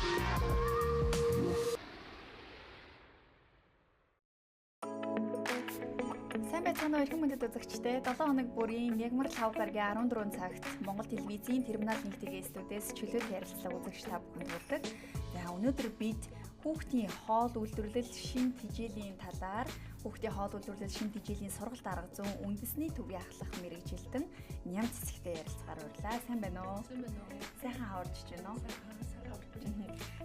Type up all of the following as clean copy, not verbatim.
Сайн байцгаана уу хүмүүс үзэгчдээ 7 хоног бүрийн Мягмар 5 гарагийн 14 цагт Монгол телевизийн Терминал 1-ийн студиэс чөлөөт ярилцлага үзэгч та бүхэнд хүрдэг. За өнөөдөр бид хүүхдийн хоол үйлдвэрлэл шин тэжээлийн талаар хүүхдийн хоол үйлдвэрлэл шин тэжээлийн сургалт арга зүйн үндэсний төвийн ахлах мэрэгжилтэн ням цэцэгтэй ярилцахаар урлаа. Сайн байна уу? Сайн байна уу? Сайхан хаварч байна уу?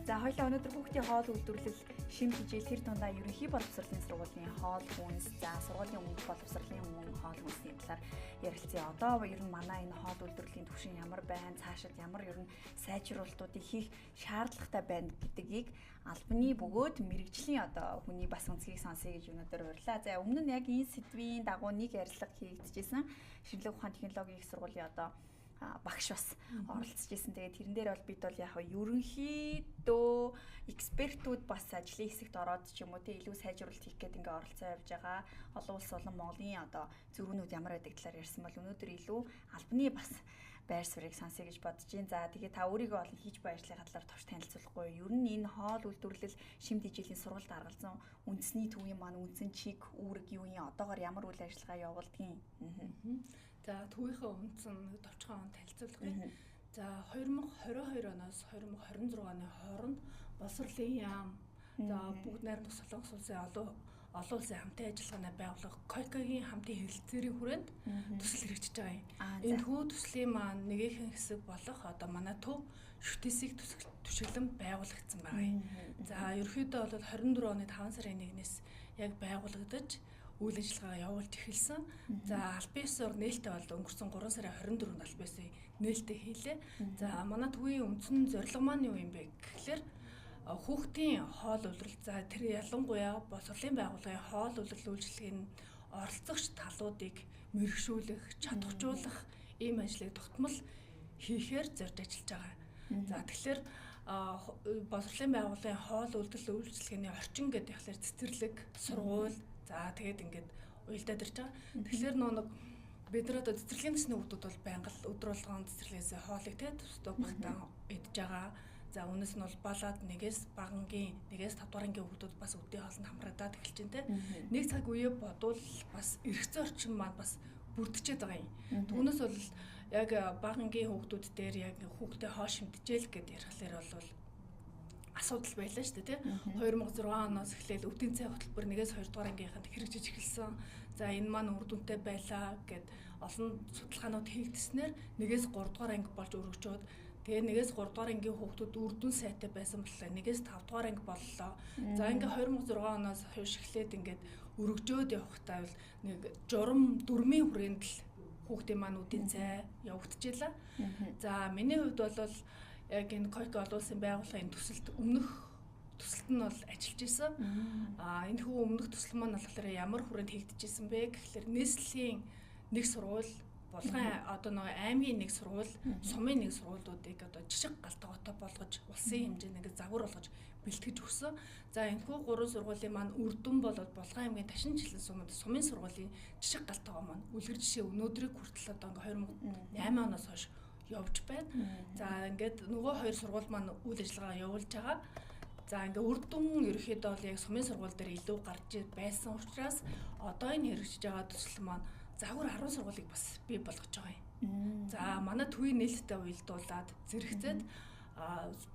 За хоёлаа өнөөдөр хүүхдийн хоол үйлдвэрлэл шин тэжээл тэр дундаа ерөнхий боловсролын сургуулийн хоол хүнс, за сургуулийн өмнөх боловсролын өмнө хоол хүнсний талаар ярилцъя. Одоо ер нь манай энэ хоол үйлдвэрлэлийн түвшин ямар байна, цаашид ямар ер нь сайжруулалтуудыг хийх шаардлагатай байна гэдгийг албаны бөгөөд мэрэгжлийн одоо хүний бас үнцгийг сонсъё гэж өнөөдөр урьлаа. За өмнө нь яг энэ сэдвийн дагуу нэг ярилцлага хийгдчихсэн. Шинжлэх ухааны технологийн их сургуулийн одоо багш бас оролцож ирсэн. Тэгээд тэрэн дээр бол бид бол яг ерөнхийдөө экспертүүд бас ажлын хэсэгт ороод ч юм уу те илүү сайжруулалт хийх гээд ингээ оролцоо явьж байгаа. Олон улс болон Монголын одоо зөрүүнүүд ямар байдаг талаар ярьсан бол өнөөдөр илүү албаны бас байр суурийг сонсъё гэж бодож байна. За тэгээд та өөрийгөө олон хийж буй ажлын талаар товч танилцуулахгүй. Ер нь энэ хоол үйлдвэрлэл шим тэжээлийн сургалт аргалзан үндэсний төвийн маань үндсэн чиг үүрэг юу юм? Одоогоор ямар үйл ажиллагаа явуулдгийг. За төвийнхөө үндсэн товчхон танилцуулгыг. За 2022 оноос 2026 оны хооронд боловсролын яам за бүгд найрамдах Солонгос улсын олон улсын хамтын ажиллагааны байгууллага КОЙКАгийн хамтын хэлэлцээрийн хүрээнд төсөл хэрэгжиж байгаа юм. Энэ төв төслийн маань нэгэн хэсэг болох одоо манай төв шүтээсийг түшиглэн байгуулагдсан байгаа юм. За ерөнхийдөө бол 24 оны 5 сарын 1-ээс яг байгуулагдаж үйл ажиллагаа явуулж эхэлсэн. За албан ёсоор нээлттэй бол өнгөрсөн 3 сарын 24-нд албан ёсыг нээлттэй хийлээ. За манай төвийн үндсэн зорилго маань юу юм бэ гэхлээр хүүхдийн хоол үйлдвэрлэл за тэр ялангуяа боловсролын байгууллагын хоол үйлдвэрлэл үйлчилгээний оролцогч талуудыг мэрэгшүүлэх, чадваржуулах ийм ажлыг тогтмол хийхээр зорж ажиллаж байгаа. За тэгэхээр боловсролын байгууллагын хоол үйлдвэрлэл үйлчилгээний орчин гэдэг ихлээр цэцэрлэг, сургууль за тэгээд ингээд уялдаад ирж байгаа. Тэгэхээр нэг бид нар одоо цэцэрлэгийн төсний хүүхдүүд бол байнга өдөр болгон цэцэрлэгээс хоолыг тэгээд төстөө багтаан идж байгаа. За үүнээс нь бол балаад нэгээс багангийн нэгээс 5 дугаар ангийн хүүхдүүд бас өдний хоолнд хамрагдаад эхэлж байна те. Нэг цаг үе бодвол бас эргэцэн орчин маань бас бүрдчихэд байгаа юм. Түүнээс бол яг багангийн хүүхдүүд дээр яг хүүхдээ хоол шимтжээл гэдээ ярихлаар бол асуудал байлаа шүү дээ тий. 2006 оноос эхлээл өвдгийн цай хөтөлбөр 1-ээс 2 дугаар ангийнханд хэрэгжиж эхэлсэн. За энэ маань үр дүнтэй байлаа гэд олон судалгаанууд хийгдснээр 1-ээс 3 дугаар анги болж өргөжөөд тэгээ 1-ээс 3 дугаар ангийн хүүхдүүд үр дүн сайтай байсан боллоо. 1-ээс 5 дугаар анги боллоо. За ингээ 2006 оноос хойш эхлээд ингээд өргөжөөд явахдаа бол нэг журам дөрмийн хүрээнд л хүүхдийн маань үдийн цай явагдчихлаа. За миний хувьд бол яг энэ КОЙКА олон улсын байгууллагын төсөлд өмнөх төсөлт нь бол ажиллаж исэн. Энэ хүү өмнөх төсөл маань болохоор ямар хүрээнд хийгдэж исэн бэ гэхэлэр нийслэлийн нэг сургууль, булган одоо нэг аймгийн нэг сургууль, сумын нэг сургуулиудыг одоо жижиг галтгоотой болгож улсын хэмжээнд ингээд загвар болгож бэлтгэж өгсөн. За энэ хүү 3 сургуулийн маань үр дүн бол булган аймгийн Ташинжилэн сумын сургуулийн жижиг галтгоо маань үлгэр жишээ өнөөдрийг хүртэл одоо ингээд 2008 оноос хойш явж байна. За ингээд нөгөө хоёр сургууль маань үйл ажиллагаа явуулж байгаа. За ингээд үр дүн ерөөхдөө бол яг сумын сургууль дээр илүү гарч байсан учраас одоо энэ хэрэгжиж байгаа төсөл маань загвар 10 сургуулийг бас бий болгож байгаа юм. За манай төвийн нээлттэй уялдуулаад зэрэгцээд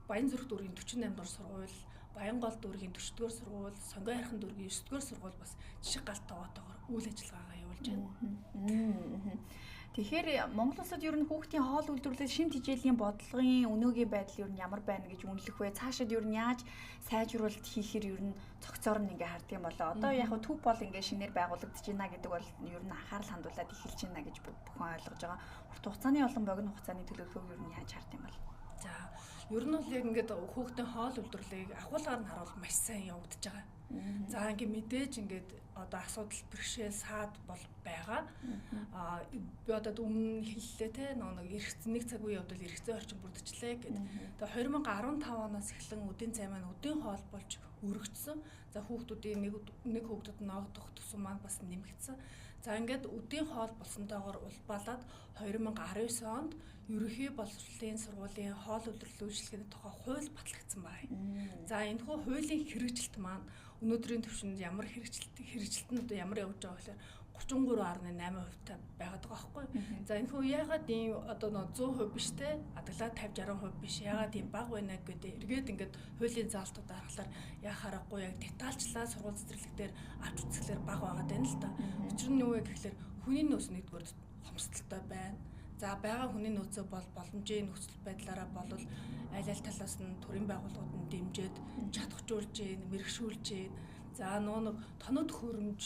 Баянзүрх дүүргийн 48 дугаар сургууль, Баянгол дүүргийн 40 дугаар сургууль, Сонгой хайрхан дүүргийн 9 дугаар сургууль бас жишг галтгоотойгоор үйл ажиллагаагаа явуулж байна. Тэгэхээр Монгол улсад ер нь хүүхдийн хоол үйлдвэрлэл шин тэжээлийн бодлогын өнөөгийн байдал ер нь ямар байна гэж үнэлэх вэ? Цаашид ер нь яаж сайжруулалт хийхээр ер нь цогцоор нь ингээ харддаг юм болоо. Одоо яг төв бол ингээ шинээр байгуулагдаж байна гэдэг бол ер нь анхаарал хандуулаад эхэлж байна гэж бүхэн ойлгож байгаа. Урт хугацааны болон богино хугацааны төлөвлөгөөг ер нь яаж харддаг юм бол? За ер нь бол яг ингээд хүүхдийн хоол үйлдвэрлэлийг ахуулгаар нь харуул маш сайн явагдаж байгаа. За ингээ мэдээж ингээд одоо асуудал бэрхшээл саад бол байгаа. Би одоо өмнө хэллээ те нэг нэг цаг үеийн явдал эргэцэн орчин бүрдчихлээ гэдэг. Тэгээ 2015 оноос эхлэн үдийн цай маань үдийн хоол болж өргөцсөн. За хүүхдүүдийн нэг хүүхдэд ноогдох төсөв маань бас нэмэгдсэн. За ингээд үдийн хоол болсонтойгоор улбалаад 2019 онд ерөнхий боловсролын сургуулийн хоол үйлдвэрлэлийн үйлчлэгээний тухай хууль батлагдсан байна. За энэ хуулийн хэрэгжилт маань өнөөдрийн түвшинд ямар хэрэгжилт нь одоо ямар явж байгаа гэхээр 33.8% байгаад байгаа байхгүй. За энэ хүү яагаад ийм одоо 100% биш те адаглаа 50-60% биш яагаад ийм бага байна гэдэг эргээд ингээд хуулийн заалтууд харахаар яа харахгүй яг детальчлаа сургууль цэцэрлэгтэр авч үзэхлээр бага байгаад байна л да. Учир нь юу вэ гэхээр хүний нөөц нэгдүгээр хомсдолтой байна. За байгаа хүний нөөцөө бол боломжийн нөхцөл байдлаараа болвол аль талаас нь төрийн байгууллагууд нь дэмжиж чадахжуулж, мэрэгшүүлж, за нэг тоног хөрөмж,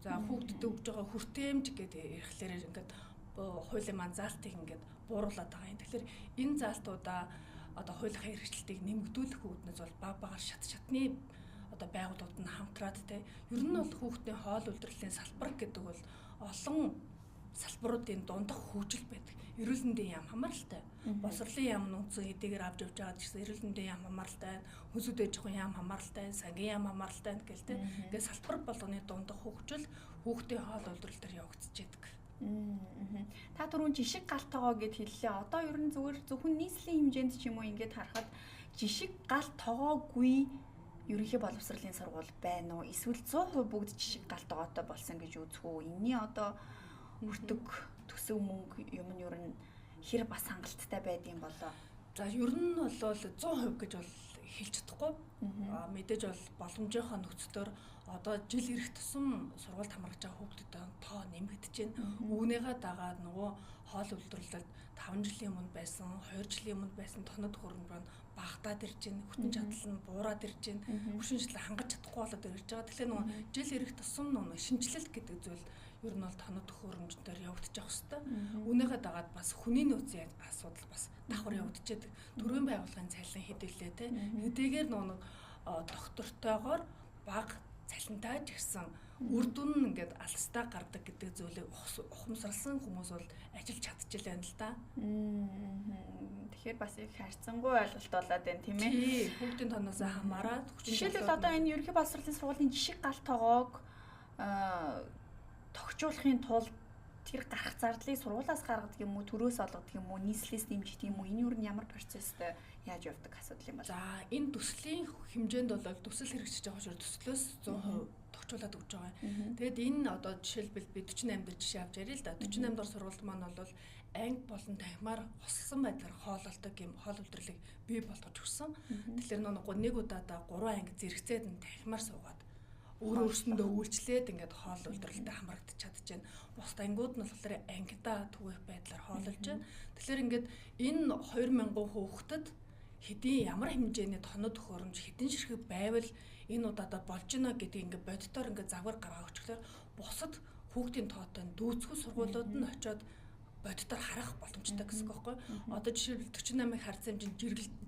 за хүүхдэд өгж байгаа хүртээмж гэдэг ирэхлээр ингээд хуулийн маань заалтыг ингээд бууруулад байгаа юм. Тэгэхээр энэ заалтуудаа одоо хуулийн хэрэгжилтийг нэмэгдүүлэх үүднээс бол баг шатны одоо байгууллагууд нь хамтраад те ер нь бол хүүхдийн хоол үйлдвэрлэлийн салбар гэдэг бол олон салбаруудын дундах хөгжил байдаг. Эрүүл мэндийн яам хамааралтай. Боловсролын яам нь үндсэн хэдийгээр авч явж байгаа гэсэн эрүүл мэндийн яам хамааралтай, хүнсүд ээж ахуйн яам хамааралтай, сангийн яам хамааралтай гэл те. Ингээд салбар болгоны дундах хөгжил хүүхдийн хоол үйлдвэрлэлээр явагдаж байдаг. Та түрүүн жишг галтойгоо гэд хэллээ. Одоо ер нь зөвхөн нийслэлийн хэмжээнд ч юм уу ингээд харахад жишг галт тогоогүй ерөнхий боловсролын сургууль байна уу? Эсвэл 100% бүгд жишг галтойгоотой болсон гэж үзэх үү? Энийний одоо хүртэг төсөв мөнгө юм нь ер нь хэр бас хангалттай байдığım болоо. За ер нь бол 100% гэж бол хэлж чадахгүй. Мэдээж бол боломжийнхоо нөхцөлөөр одоо жил ирэх тусам сургуульд хамрагч байгаа хүүхдүүдийн тоо нэмэгдэж байна. Үүнийгээ дагаад нөгөө хоол үйлдвэрлэлд 5 жилийн өмнө байсан, 2 жилийн өмнө байсан тоног хөрөнгө маань багтаад ирж байна. Хүчин чадал нь буураад ирж байна. Хүчин чадлаа хангаж чадахгүй болоод ирж байгаа. Тэгэхээр нөгөө жил ирэх тусам нөгөө шинжилэл гэдэг зүйл ер нь бол тоног хөрөмжтөр явагдаж явах хэвээр. Үүнийгээ дагаад бас хүний нөөцийн асуудал бас давхар явагдаж байдаг. Төрийн байгууллагын цалин хэдүүлээ те. Хэдийгээр нөгөө доктортойгоор баг цалинтай ирсэн үр дүн нь ингээд алстаа гардаг гэдэг зүйлийг ухамсарласан хүмүүс бол ажиллаж чадчихлаа л да. Тэгэхээр бас их харьцангуй ойлголт болоод байна тийм ээ. Хүүхдийн тоноос хамаарат. Жишээлбэл одоо энэ ерөнхий боловсролын сургуулийн жишг галт тоогоог тогтжуулахын тулд тэр гарах зардлыг сургуулиас гаргадаг юм уу, төрөөс олгодог юм уу, нийслэлээс дэмжих юм уу? Энэ юу н ямар процесстэй яаж явдаг асуудал юм бол. За энэ төслийн хэмжээнд бол төсөл хэрэгжиж байгаа учраас төслөөс 100% тогтжуулаад өгч байгаа. Тэгэд энэ одоо жишээлбэл би 48 дээр жишээ авч ярил л да. 48 дор сургуульд маань бол анги болон танхимаар хослсон байдлаар хоололдог юм хоол үйлдвэрлэлийг бий болгож өгсөн. Тэгэхээр нэг удаадаа 3 анги зэрэгцээд нь танхимаар суугаад өөрөөсөндөө үйлчлээд ингээд хоол үйлдвэрлэлтэд хамрагдаж чадчихээн. Бус ангиуд нь болохоор ангидаа түгээх байдлаар хоололж байна. Тэгэхээр ингээд энэ 2000 хүүхдэд хэдийн ямар хэмжээний тоног хөрөмж хэдэн ширхэг байвал энэ удаадаа болж гинэ гэдэг ингээд бодитоор ингээд загвар гаргаа өгчлөөр бусад хүүхдийн тоотой дүүцгүй сургуулиуд нь очиод бодитоор харах боломжтой гэсэн үг байхгүй. Одоо жишээлбэл 48-ыг харьцан хэмжээнд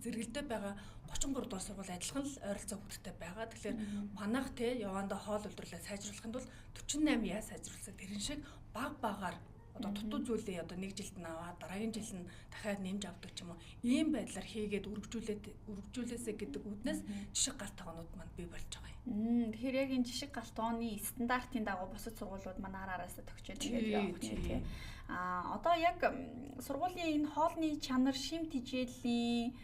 зэрэгэлдээ байгаа 33 дугаар сургууль адилхан л ойролцоо хүүхдтэй байгаа. Тэгэхээр манайх те явандаа хоол үйлдвэрлэлээ сайжруулахын тулд 48 яа сайжруулсан тэрэн шиг багаар одоо дутуу зүйлээ одоо нэг жилд нь аваад дараагийн жил нь дахиад нэмж авдаг ч юм уу. Ийм байдлаар хийгээд үргэлжлүүлээсэ гэдэг үднээс жишг галт тоогоонууд манд бий болж байгаа юм. Тэгэхээр яг энэ жишг галт тооны стандартын дагуу бусад сургуулиуд манай араас төгсчээд тэгээд явах тийм. Одоо яг сургуулийн энэ хоолны чанар шим тижээлийн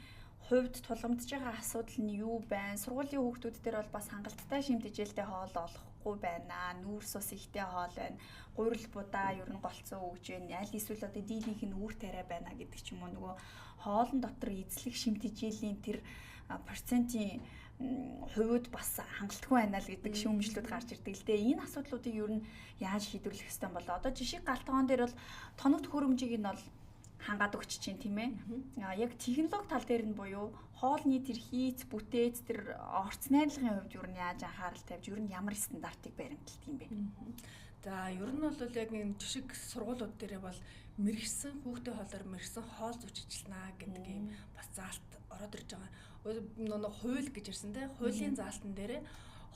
хувьд тулгамдж байгаа асуудал нь юу байна? Сургуулийн хүүхдүүд дээр бол бас хангалттай шим тижээлтэй хоол олохгүй байна. Нүүрс ус ихтэй хоол байна. Гурил будаа ер нь голцоо өгж байна. Аль эсвэл одоо дийлийнх нь үүр тариа байна гэдэг ч юм уу. Нөгөө хоолн дотор эзлэх шим тижээлийн тэр процентын хувьд бас хангалтгүй байна л гэдэг шүүмжлүүд гарч ирдэг л дээ. Энэ асуудлуудыг ер нь яаж шийдвэрлэх ёстой бол одоо жишээ галтгоон дээр бол тоног хөрөмжийг нь бол хангаад өгч чинь тийм ээ. Яг технологи тал дээр нь буюу хоолны тэр хийц, бүтээц, тэр орц найрлагын хувьд юу н яаж анхаарал тавьж юу н ямар стандартыг баримталт юм бэ? За ер нь бол яг энэ жишг сургуулиуд дээрээ бол мэрэгсэн хүүхдийн хоолоор мэрэгсэн хоол зүйчилнэ гэдэг юм бас заалт ороод ирж байгаа. Нэг хууль гэж ирсэн те хуулийн заалтан дээрээ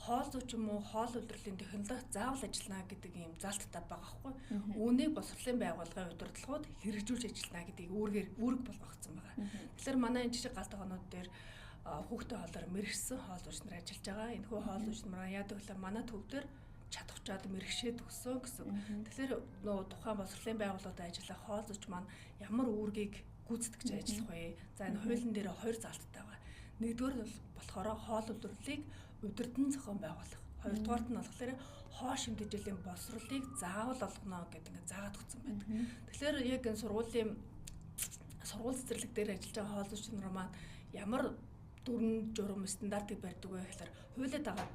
хоол зүйч юм уу хоол үйлдвэрлэлийн технологи заавал ажиллана гэдэг ийм залттай байгаа байхгүй. Үүнийг боловсролын байгууллагын удирдлагууд хэрэгжүүлж ажиллана гэдгийг үүрэг болгогдсон байгаа. Тэгэхээр манай энэ жишээ галт тоогоонууд дээр хүүхдээ хоолоор мэрэгсэн хоол зүйч нар ажиллаж байгаа. Энэхүү хоол зүйч нар яадаг вэ? Манай төв дээр чадварчаад мэрэгшээд өгсөн гэсэн. Тэгэхээр нөгөө тухайн боловсролын байгууллагуудад ажиллах хоол зүйч маань ямар үүргийг гүйцэтгэж ажиллах вэ? За энэ хуулийн дээр хоёр залттай байгаа. Нэгдүгээр нь болохоор хоол үйлдвэрлэлийг удирдан зохион байгуулах. Хоёрдугаарт нь болохоор хоо шимтгэжлийн боловсролыг заавал олгоно гэдэг ингээд заагаад өгсөн байдаг. Тэгэхээр яг энэ сургууль цэцэрлэг дээр ажиллаж байгаа хоол зүйч нар маань ямар дүрм журам стандартыг барьдаг вэ гэхээр хуулиа дагаад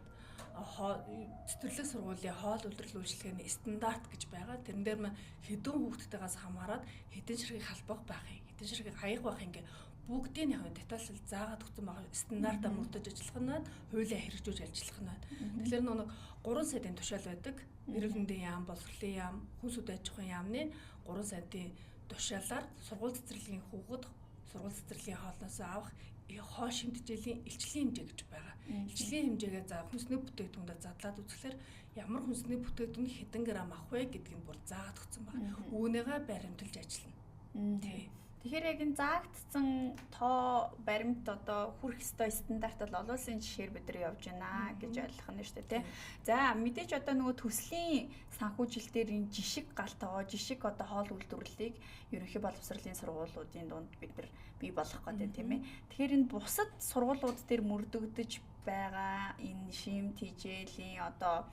цэцэрлэг сургуулийн хоол үйлдвэрлэл үйлчилгээний стандарт гэж байгаа. Тэрэн дээр маань хэдэн хүүхдтэйгээс хамаарат хэдэн ширхэг халбах байх юм, хэдэн ширхэг хаяг байх ингээ бүгдийн яг детальшл заагаад өгсөн байгаа. Стандартаа мөрдөж ажиллах нь хуулиа хэрэгжүүлж ажиллах нь. Тэгэхээр нэг 3 сайтын тушаал байдаг. Эрүүл мэндийн яам, боловсролын яам, хүн сүд аж ахуйн яамны 3 сайтын тушаалаар сургууль цэцэрлэгийн хүүхэд сургууль цэцэрлэгийн хоолноос авах хоо шимтгэжлийн илчлийн хэмжээ гэж байгаа. Илчлийн хэмжээгээ за хүнсний бүтээгдэхүүнээр задлаад үзэхлээр ямар хүнсний бүтээгдэхүүн хэдэн грамм авах вэ гэдгийг бүр заагаад өгсөн байна. Үүнийгээ баримталж ажиллана. Тий. Тэгэхээр яг энэ заагдсан тоо баримт одоо хүрэх ёстой стандарт бол олон улсын жишээр бид нар явж байна гэж ойлгох нь шүү дээ тий. За мэдээж одоо нөгөө төслийн санхүүжилтээр энэ жишг галтаа жишг одоо хоол үйлдвэрлэлийг ерөнхий боловсролын сургуулиудын дунд бид нар бий болгох гэдэг тийм ээ. Тэгэхээр энэ бусад сургуулиуд дээр мөрдөгдөж байгаа энэ шим тижээлийн одоо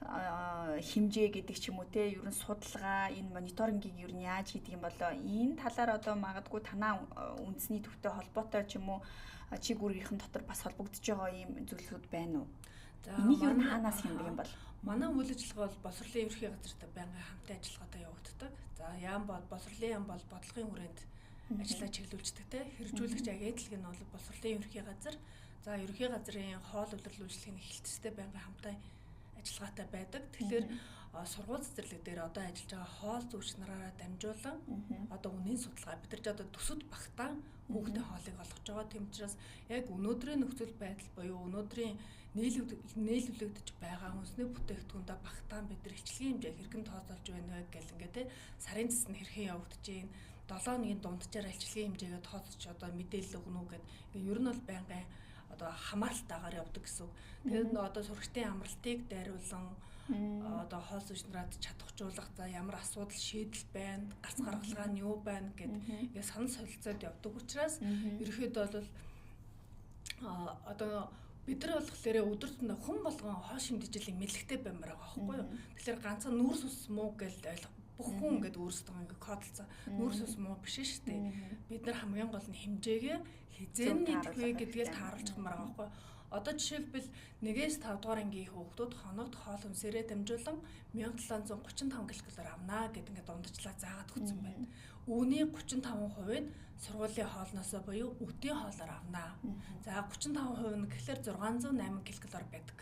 хэмжээ гэдэг ч юм уу те ерөн судалгаа энэ мониторингийг ер нь яаж хийдэг юм болоо энэ талаар одоо магадгүй танаа үндэсний төвтэй холбоотой ч юм уу чиг үүргийнхэн дотор бас холбогдож байгаа юм зүйлсүүд байна уу? За энийг ер нь хаанаас хэмдэг юм бол манай үйл ажиллагаа бол боловсролын ерөнхий газартай байнгын хамтын ажиллагаатай явагддаг. За яам бол боловсролын яам бол бодлогын хүрээнд ажиллаа чиглүүлждэг те хэрэгжүүлэгч агентлаг нь бол боловсролын ерөнхий газар. За ерөнхий газрын хоол үйлдвэрлэл үйлчлэгийн эхлэлцтэй байнгын хамтын ажиллагаатай байдаг. Тэгэхээр сургууль цэцэрлэг дээр одоо ажиллаж байгаа хоол зүйч нараараа дамжуулан одоо үнийн судалгаа бид нар одоо төсөд багтаан хүүхдийн хоолыг олгож байгаа. Тийм учраас яг өнөөдрийн нөхцөл байдал буюу өнөөдрийн нийлүүлэгдэж байгаа хүнсний бүтээгдэхүүндээ багтаан бид нар илчилгээний хэмжээ хэрхэн тооцоолж байна вэ гэл ингээд сарын цэс нь хэрхэн явагдаж байна. 7 хоногийн дунджаар илчилгээний хэмжээгээ тооцож одоо мэдээлэл өгнө үү гэд ер нь бол байнгын одоо хамаалтайгаар явдаг гэсэн. Тэгээд одоо сурагчдын амралтыг дайруулан одоо хоол зүйч нараад чадахжуулах за ямар асуудал шийдэл байна, гарц гаргалгаа нь юу байна гэдэг ингээд санал солилцоод явдаг учраас ерөөхдөө бол одоо бид нар болохоор өдөр тутмын хүн болгон хоо шимтгэжлийн мэдлэгтэй баймаар байгаа байхгүй юу. Тэгэхээр ганцхан нүүрс ус муу гэж ойлгох бүх хүн ингээд өөрсдөө ингээд кодлцоо нүүрс ус муу биш шүү дээ. Бид нар хамгийн гол нь хэмжээгээ хизээ нийтэх вэ гэдгийг тааруулж хамаар байгаа байхгүй. Одоо жишээлбэл 1-5 дугаар ангийн хүүхдүүд хоногт хоол хүнсээрээ дамжуулан 1735 ккал авнаа гэдэг ингээд дундчлаа заагаад өгсөн байна. Үүний 35% нь сургуулийн хоолноосоо буюу үтийн хоолоор авнаа. За 35% нь гэхэлэр 608 ккал байдаг.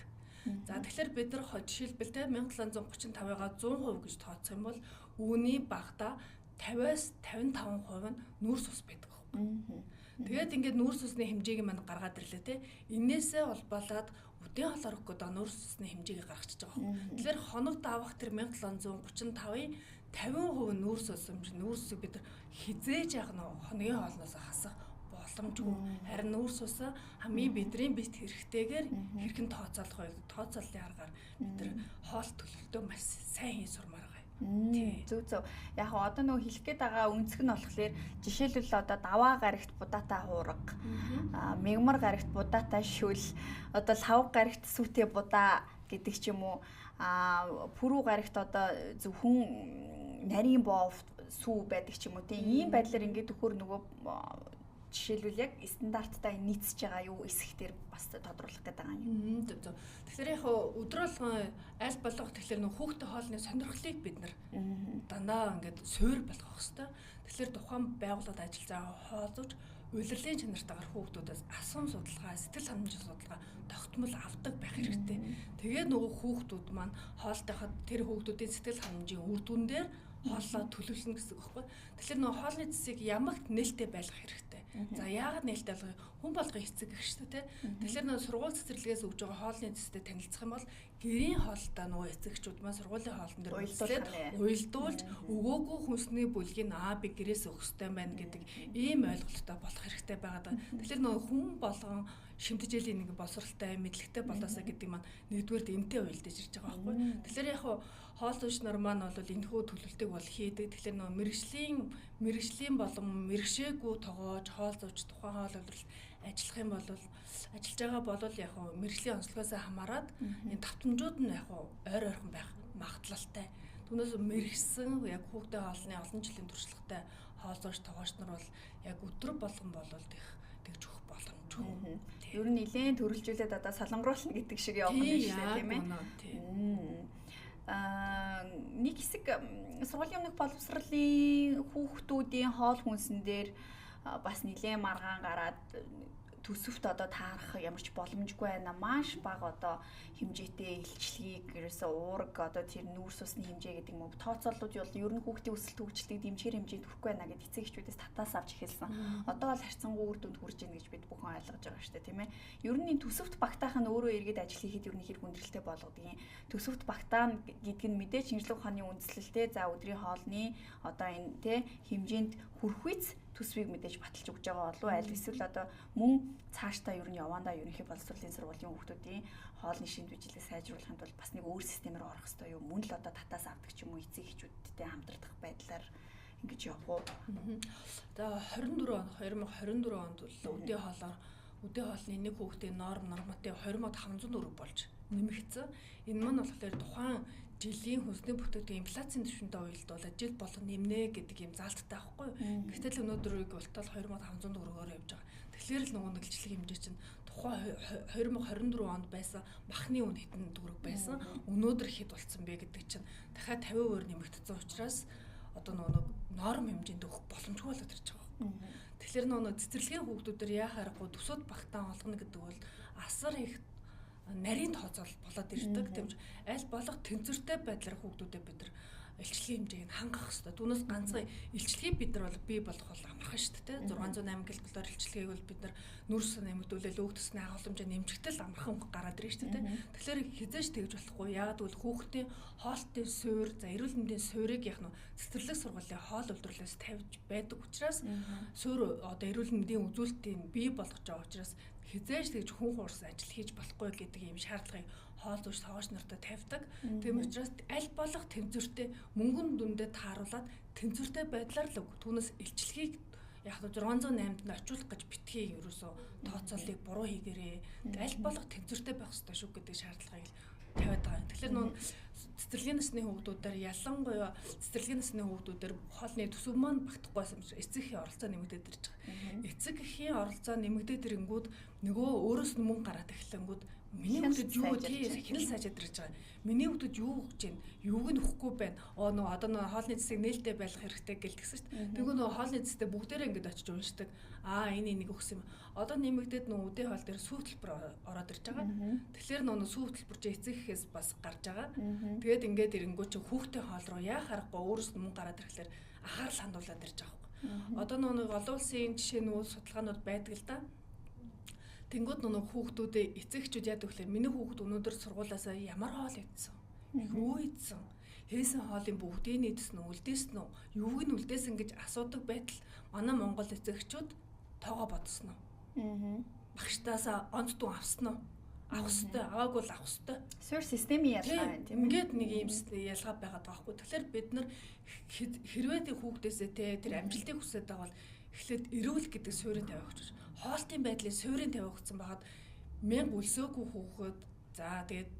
За тэгэхээр бид нар жишээлбэл те 1735-ыг 100% гэж тооцох юм бол үүний багада 50-аас 55% нь нүүрс ус байдаг байхгүй. Тэгээд ингээд нүүрс усны хэмжээг манд гаргаад ирлээ те. Инээсээ улбалаад үдийн хоолоор өгөх гэдэг нүүрс усны хэмжээг гаргачихж байгаа юм. Тэгэхээр хоногт авах тэр 1735-ын 50% нүүрс ус юм чи нүүрс усыг бид нар хизээж яах нь хоногийн хоолноос хасах боломжгүй. Харин нүүрс ус хамгийн бидний бит хэрэгтэйгээр хэрхэн тооцоолох вэ? Тооцооллын аргаар бид нар хоол төлөвлөлтөө маш сайн хийн сурмаар байгаа. Зөв. Яг одоо нөгөө хэлэх гээд байгаа үнцг нь болохоор жишээлбэл одоо даваа гарагт будаатай хуурга, мегмар гарагт будаатай шүл, одоо лав гарагт сүтэ будаа гэдэг ч юм уу, пүрүү гарагт одоо зөвхөн нарийн боов сүү байдаг ч юм уу. Тийм байдлаар ингээд өхөр нөгөө жишээлбэл яг стандарттай нийцэж байгаа юу эсэх дээр бас тодруулах гэдэг юм. Зөв. Тэгэхээр яг өдөр болгон аль болох тэгэхээр нөх хүүхдийн хоолны сонирхлыг бид нар дандаа ингээд суур болгох хэрэгтэй. Тэгэхээр тухайн байгууллагад ажиллаж байгаа хоол зүйч улирлын чанартайгаар хүүхдүүдээс асуум судалгаа, сэтгэл ханамжийн судалгаа тогтмол авдаг байх хэрэгтэй. Тэгээд нөгөө хүүхдүүд маань хоолтойход тэр хүүхдүүдийн сэтгэл ханамжийн үр дүн дээр хооллоо төлөвлөнө гэсэн үг байхгүй. Тэгэхээр нөгөө хоолны цэсийг ямагт нээлттэй байлгах хэрэгтэй. За яагаад нээлттэй болгоё? Хүн болгон эцэг гэх шүү дээ. Тэгэхээр нөгөө сургууль цэцэрлэгээс өгж байгаа хоолны цэцтэй танилцах юм бол гэрийн хоолтой нөгөө эцэгчүүд маань сургуулийн хоолн дээр үйлчлээд уйлдуулж өгөөгүй хүнсний бүлгийг би гэрээс өгөх ёстой байна гэдэг ийм ойлголттой болох хэрэгтэй байгаа. Тэгэхээр нөгөө хүн болгон шимтгийллийн нэг боловсралтай, мэдлэгтэй болоосаа гэдэг маань нэгдүгээр энтэй уйлдаж ирж байгаа байхгүй. Тэгэхээр яг хоол зүйч нар маань бол энэхүү төлөвлөлтийг бол хийдэг. Тэгэхээр нөгөө мэргэжлийн болон мэргэшээгүй тоогоож хоол зүйч тухайн хоол үйлдвэрлэлд ажиллах юм бол ажиллаж байгаа бол яг мэргэжлийн онцлогоос хамаарат энэ давтамжууд нь яг ойр ойрхон байх магадлалтай. Түүнээс мэргэсэн яг хүүхдийн хоолны олон жилийн туршлагатай хоол зүйч тоогооч нар бол яг өдрө болгон болол тэгж өгөх боломжгүй. Ер нь нэлээд төрөлжүүлээд одоо солонгоруулна гэдэг шиг явах юм шүү дээ, тийм ээ. Нэг хэсэг сургуулийн өмнөх боловсролын хүүхдүүдийн хоол хүнсэн дээр бас нэлээд маргаан гараад төсөвт одоо таарах ямар ч боломжгүй байна. Маш бага одоо хэмжээтэй илчлэгийг ерөөсөө уураг одоо тэр нүүрс усны хэмжээ гэдэг юм уу тооцоолууд бол ер нь хүүхдийн өсөлт хөгжлийг дэмжих хэмжээнд хүрэхгүй байна гэж эцэг эхчүүдээс татаас авч эхэлсэн. Одоо бол харьцангуй үр дүнд хүрж ийн гэж бид бүхэн ойлгож байгаа шүү дээ, тийм ээ. Ер нь төсөвт багтаах нь өөрөө эргээд ажил хийхэд ер нь хэр хүндрэлтэй болгодгийг. Төсөвт багтаана гэдэг нь мэдээж шинжлэх ухааны үндслэлтэй за өдрийн хоолны одоо энэ тэ хэмжээнд хүрхүйц төсвийг мэдээж баталж өгж байгаа болов аль эсвэл одоо мөн цаашдаа ер нь явандаа ерөнхий боловсролын сургуулийн хүүхдүүдийн хоолны шинж бичлэгийг сайжруулахын тулд бас нэг өөр системээр орох хэрэгтэй юу? Мөн л одоо татаас авдаг ч юм уу эцэг эхчүүдтэй хамтрах байдлаар ингэж явах уу? За 2024 онд бол өдөө хоолны нэг хүүхдийн норматив 20,500 болж нэмэгдсэн. Энэ маань болохоор тухайн жилийн хүнсний бүтээгдэхүүн инфляцийн түвшиндээ уялдуулаад жил болгон нэмнэ гэдэг юм заалттай байхгүй юу? Гэтэл өнөөдрийг болтол 2,500 төгрөгөөр явж байгаа. Тэгэхээр л нөгөө нэгжлэг хэмжээ чинь тухайн 2024 онд байсан махны үн хэдэн төгрөг байсан. Өнөөдөр хэд болцсон бэ гэдэг чинь дахиад 50% нэмэгдсэн учраас одоо нөгөө норм хэмжээнд өгөх боломжгүй болоод ирж байгаа. Тэгэхээр нөгөө цэцэрлэгийн хүүхдүүдээр яхаарахгүй төсөөд багтаан олгоно гэдэг бол асар их нарийн тооцоол болоод ирдэг. Тэгмж аль болох тэнцвэртэй байдлаар хүүхдүүдэд бид нар илчлэгийн хэмжээг нь хангах хэрэгтэй. Түүнээс ганцхан илчлэгийг бид нар бол бий болгох бол амархан шүү дээ. 608 гэлбэлээр илчлэгийг бол бид нар нүрс нэмэгдүүлэл өг төсний агуулмжаа нэмжигтэл амархан гараад ирнэ шүү дээ. Тэгэхээр хизээж тэгж болохгүй. Яагаад гэвэл хүүхдийн хоолтын суурь, за эрүүл мэндийн суурийг яг нь цэцэрлэг сургуулийн хоол үйлдвэрлэлээс тавьж байдаг учраас суурь одоо эрүүл мэндийн үзүүлэлтийг бий болгож байгаа учраас хизээж тэгж хүн хуурс ажил хийж болохгүй гэдэг ийм шаардлагыг хоол зүйч тоогооч нартай тавьдаг. Тийм учраас аль болох тэнцвэртэй мөнгөн дүндээ тааруулаад тэнцвэртэй байдлаар л түүнээс илчлэгийг яг 608-д нь очиулах гэж битгий ерөөсөө тооцоолыг буруу хийгээрээ аль болох тэнцвэртэй байх хэрэгтэй шүү гэдэг шаардлагыг тавиад байгаа. Тэгэхээр нүүн цэцэрлэгийн насны хүүхдүүдээр ялангуяа цэцэрлэгийн насны хүүхдүүдээр хоолны төсөв маань багтахгүйсэн эцэг эхийн оролцоо нэмэгдээд ирж байгаа. Эцэг эхийн оролцоо нэмэгдээд ирэнгүүт нөгөө өөрөөс нь мөнгө гараад эхлэнгүүт миний хүүхэд юу хянал сайжаад ирж байгаа. Миний хүүхэд юу өгч байна? Юуг нь өгөхгүй байна? Нөгөө одоо нөгөө хоолны цэцгийг нээлттэй байлгах хэрэгтэй гэлтгсэн шүү дээ. Тэгвэл нөгөө хоолны цэцтэй бүгдээрээ ингэж очиж уншдаг. Энийг өгсөн юм. Одоо нэмэгдээд нөгөө үдээ хоол дээр сүү хөтөлбөр ороод ирж байгаа. Тэгэхээр нөгөө сүү хөтөлбөр чинь эцэг эхээс бас гарч байгаа. Тэгээд ингээд ирэнгүүт чи хүүхдийн хоол руу яхаарахгүй өөрөөс нь мөнгө гараад ирэхлээр анхаарал хандуулаад ирж байгаа юм. Одоо нөгөө олон улсын жишээ нь судалгаанууд байдаг л да. Тэнгүүд нөгөө хүүхдүүдээ эцэг эхчүүд яадаг вэ? Миний хүүхд өнөөдөр сургуулаасаа ямар хоол идсэн? Юу идсэн? Хээсэн хоолын бүгдийг идсэн үү? Үлдээсэн үү? Юуг нь үлдээсэн гэж асуудаг байтал манай Монгол эцэг эхчүүд тоогоо бодсон уу? Багштаасаа онц дүү авсан уу? Авах ёстой, аваагүй л авах ёстой. Суурь системийн ялгаа байна тийм ээ. Ингээд нэг юм ялгаа байгаад байгаа хгүй. Тэгэхээр бид нар хэрвээ тэр хүүхдээсээ тэр амжилтыг хүсэж байгаа бол эхлээд эрүүл гэдэг суурийг тавих гэж. Хоолтын байдлыг суурийг тавих гэсэн байгаад 1000 өлсөөгүй хүүхэд за тэгээд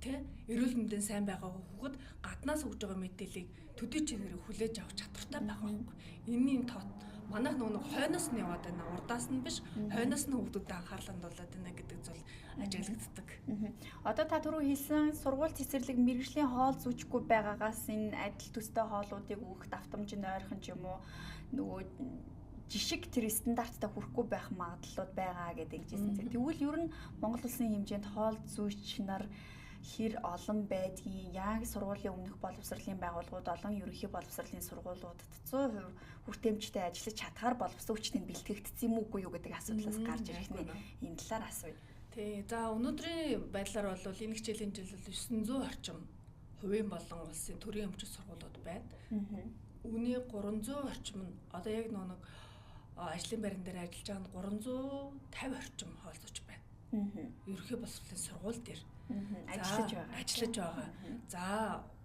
эрүүл мэндийн сайн байгаа хүүхэд гаднаас өгж байгаа мэдээллийг төдий чигээрээ хүлээж авах чадвартай байх байхгүй. Энийн тоо манайх нөгөө хойноос нь яваад байна. Урдаас нь биш, хойноос нь хүүхдүүдэд анхаарал хандуулад байна гэдэг зүйл ажиглагддаг. Одоо та түрүү хэлсэн сургууль цэцэрлэг мэргэжлийн хоол зүйчгүй байгаагаас энэ адил төстэй хоолуудыг өгөх давтамж нь ойрхон ч юм уу нөгөө жишг тэр стандарттай хүрэхгүй байх магадлалууд байгаа гэдэг хэлжсэн. Тэгвэл ер нь Монгол улсын хэмжээнд хоол зүйч нар хэр олон байдгийг яг сургуулийн өмнөх боловсролын байгууллагууд олон ерөнхий боловсролын сургуулиудад 100% хүртээмжтэй ажиллаж чадхаар боловсон хүчтэй бэлтгэгдсэн юм уугүй юу гэдэг асуудлаас гарч ирэх нь энэ талаар асууя. Тий. За өнөөдрийн байдлаар бол энэ хичээлийн жил 900 орчим хувийн болон улсын төрийн өмчит сургуулиуд байна. Үүний 300 орчим нь одоо яг нэг ажлын байран дээр ажиллаж байгаа нь 350 орчим хоолцож байна. Ерөнхий боловсролын сургууль дээр ажиллаж байгаа. За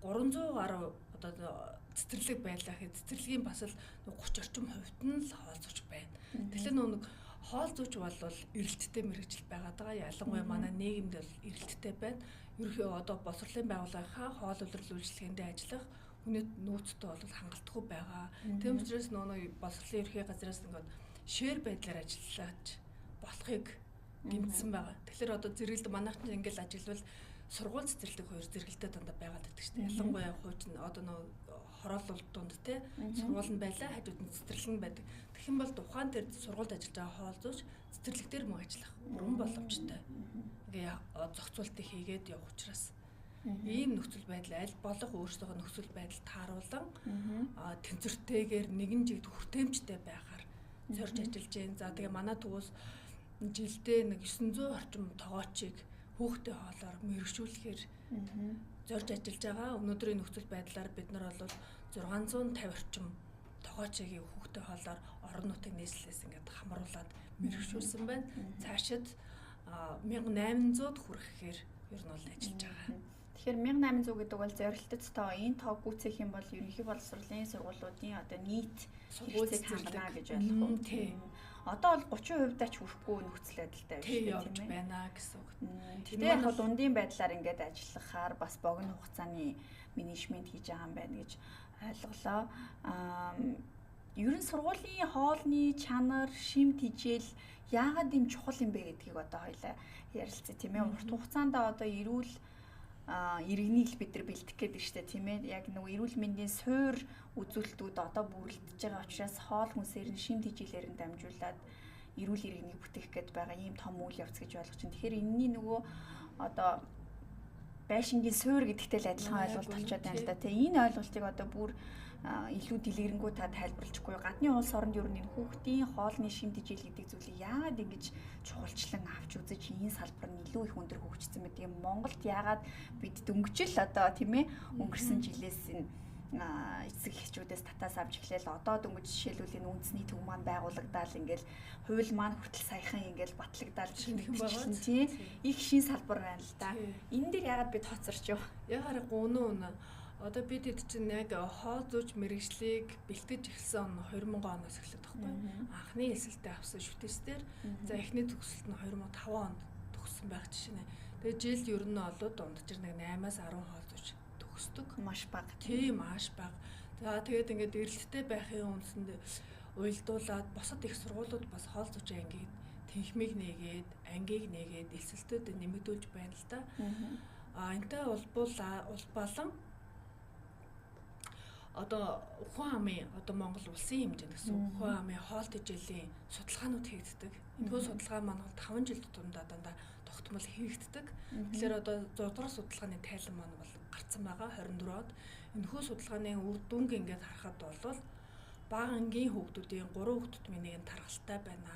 300 гаруй одоо цэцэрлэг байлаа гэхэд цэцэрлэгийн бас л 30 орчим хувьд нь л хоолцож байна. Тэгэхээр нэг хоол зүйч бол эрэлттэй мэргэжил байгаад байгаа. Ялангуяа манай нийгэмд бол эрэлттэй байна. Ерөнхий одоо боловсролын байгууллагынхаа хоол улирал үйлчлэгээндээ ажиллах хүний нөөцтэй бол хангалтгүй байгаа. Тийм учраас нөгөө боловсролын ерөнхий газраас ингээд шеэр байдлаар ажиллаж болохыг гэмтсэн байгаа. Тэгэхээр одоо зэрэгэлд манайх чинь ингээд ажиллавал сургууль цэцэрлэг хоёр зэрэгэлдээ дандаа байгаад байдаг шүү дээ. Ялангуяа хууч нь одоо нөгөө хороолол дунд те сургууль нь байлаа, хажууд нь цэцэрлэг нь байдаг. Тэгэх юм бол тухайн тэр сургуульд ажиллаж байгаа хоол зүйч цэцэрлэг дээр мөн ажиллах бүрэн боломжтой. Ингээ зохицуултыг хийгээд явах учраас ийм нөхцөл байдал аль болох өөрсдөө нөхцөл байдал тааруулан тэнцвэртэйгээр нэгэн жигд хүртээмжтэй байхаар зорж ажиллаж байна. За тэгээ манай төвөөс жилдээ нэг 900 орчим тоогоочийг хүүхдээ хоолоор мэрэгшүүлэхээр зорж ажиллаж байгаа. Өнөөдрийн нөхцөл байдлаар бид нар бол 650 орчим тоогоочийг хүүхдээ хоолоор орон нутгийн нийслэлээс ингээд хамруулад мэрэгшүүлсэн байна. Цаашид 1800-д хүрэхээр ер нь бол ажиллаж байгаа. Тэгэхээр 1800 гэдэг бол зорилттой тоо. Энэ тоог гүйцэх юм бол ерөнхий боловсролын сургуулиудын одоо нийт сургуулийг хангана гэж ойлгох уу? Тийм. Одоо бол 30% даач хүрэхгүй нөхцөл байдалтай байна тийм байна гэсэн үг. Тэгээд яг бол дундын байдлаар ингээд ажиллахаар бас богино хугацааны менежмент хийж байгаа юм байна гэж ойлголоо. Ер нь сургуулийн хоолны чанар, шимт хижээл яагаад ийм чухал юм бэ гэдгийг одоо хоёлаа ярилцъя тийм ээ. Урт хугацаанд одоо эрүүл иргэнийг бид нар бэлтгэх гэдэг нь шүү дээ тийм ээ. Яг нөгөө эрүүл мэндийн суур үзүүлэлтүүд одоо бүрэлдэж байгаа учраас хоол хүнсээр нь шимт хижээлээр нь дамжуулаад эрүүл иргэнийг бүтээх гээд байгаа ийм том үйл явц гэж ойлгож байна. Тэгэхээр энэний нөгөө одоо байшингийн суур гэдэгтэй л адилхан ойлголт болчиход байна л да. Тэгээ энэ ойлголтыг одоо бүр илүү дэлгэрэнгүй та тайлбарлахгүй. Гадны улс оронд ер нь хүүхдийн хоолны шимт хижээл гэдэг зүйлийг яагаад ингэж чухалчлан авч үзэж энэ салбар нь илүү их өндөр хөгжсөн мэт юм. Монголд яагаад бид дөнгөжл одоо тийм ээ өнгөрсөн жилээс энэ эцэг эхчүүдээс татаас авч эхлээл одоо дөнгөж жишээлбэл энэ үндэсний төв маань байгуулагдаад ингээл хууль маань хүртэл саяхан ингээл батлагдаад байгаа тийм их шин салбар байна л да. Энэ дээр яагаад бид хоцорч юу? Яагаад үнэ одоо бид хэд чинь яг хоол зүйч мэрэгжлийг бэлтгэж эхэлсэн он 2000 оноос эхлэх таахгүй. Анхны эсэлтээ авсан шүтээсээр за эхний төгсөлт нь 2005 онд төгссөн байх жишээ нэ. Тэгээ жил ер нь олоод дунджир нэг 8-аас 10 хоол зүйч төгсдөг. Маш бага. Тийм маш бага. За тэгээд ингээд эрэлттэй байхын үндсэнд уялдуулаад босод их сургуулиуд бас хоол зүйчийн ангийг тэнхмийг нээгээд, ангийг нээгээд эсэлтүүд нэмэгдүүлж байна л да. Энтэй улбалан одоо Ухаан амын одоо Монгол улсын хэмжээнд гэсэн Ухаан амын хоол тэжээлийн судалгаанууд хийгддэг. Энэхүү судалгаа маань 5 жил тутамдаа дандаа тогтмол хийгддэг. Тэгэхээр одоо 6 дугаар судалгааны тайлан маань бол гарсан байгаа 24-нд. Энэхүү судалгааны үр дүнг ингээд харахад бол бага ангийн хүүхдүүдийн 3 хүүхд тутмын нэг нь тархалтай байна.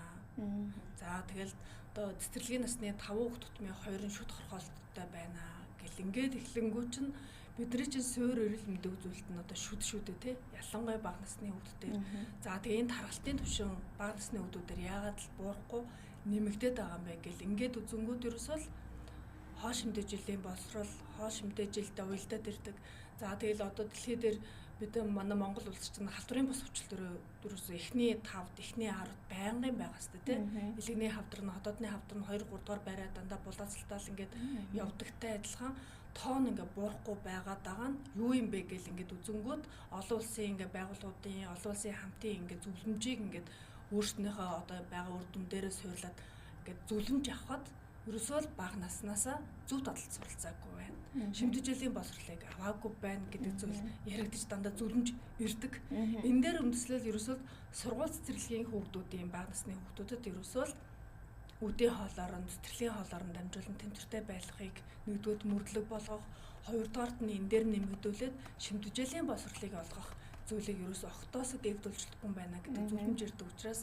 За тэгэл одоо цэцэрлэгийн насны 5 хүүхд тутмын 2 нь шүд хорхоолттой байна гэл ингээд эхлэнгүү чинь бидний чинь суур эрүүл мэндийн үзүүлэлт нь одоо шүдэ тий ялангуяа бага насны хүүхдүүдээр за тэгээ энэ тархалтын түвшин бага насны хүүхдүүдээр яагаад л буурахгүй нэмэгдээд байгаа юм бэ гэл ингээд үзэнгүүд ерөөсөө хоол шимтээжлийн боловсрол хоол шимтээжилдээ уялдаад ирдэг. За тэгэл одоо дэлхий дээр бид манай Монгол улс чинь халдварын бус өвчлөлтөөр ерөөсөө эхний 5-д эхний 10-д байнгын байгаа хэвээр тий илэгний хавдар нь хотоодны хавдар нь 2-3 дугаар байраа дандаа булаацалтаал ингээд явдагтай адилхан тоон ингээ буурахгүй байгаад байгаа нь юу юм бэ гэл ингээд үзэнгүүд олон улсын ингээ байгууллагуудын олон улсын хамтын ингээ зөвлөмжийг ингээд өөрснийхөө одоо байгаа үр дүн дээрээ суурлаад ингээд зөвлөмж авахад ерөөсөө л бага наснаасаа зөв дадалд суралцаагүй байна. Шимтгийлийн боловсролыг аваагүй байна гэдэг зүйл яригдчих дандаа зөвлөмж ирдэг. Энэ дээр үндэслэл ерөөсөө сургууль цэцэрлэгийн хүүхдүүдийн бага насны хүүхдүүдэд ерөөсөө үдийн хоолоор нь цэцэрлэгийн хоолоор нь дамжуулан тэмцэртэй байлгахыг нэгдүгээр мөрдлөг болгох, хоёрдугаарт нь энэ дээр нэмэгдүүлээд шимтгийлийн боловсролыг олгох зүйлийг ерөөс огтоос дээгдүүлчихгүй юм байна гэдэг зүрхэмж ирдэг учраас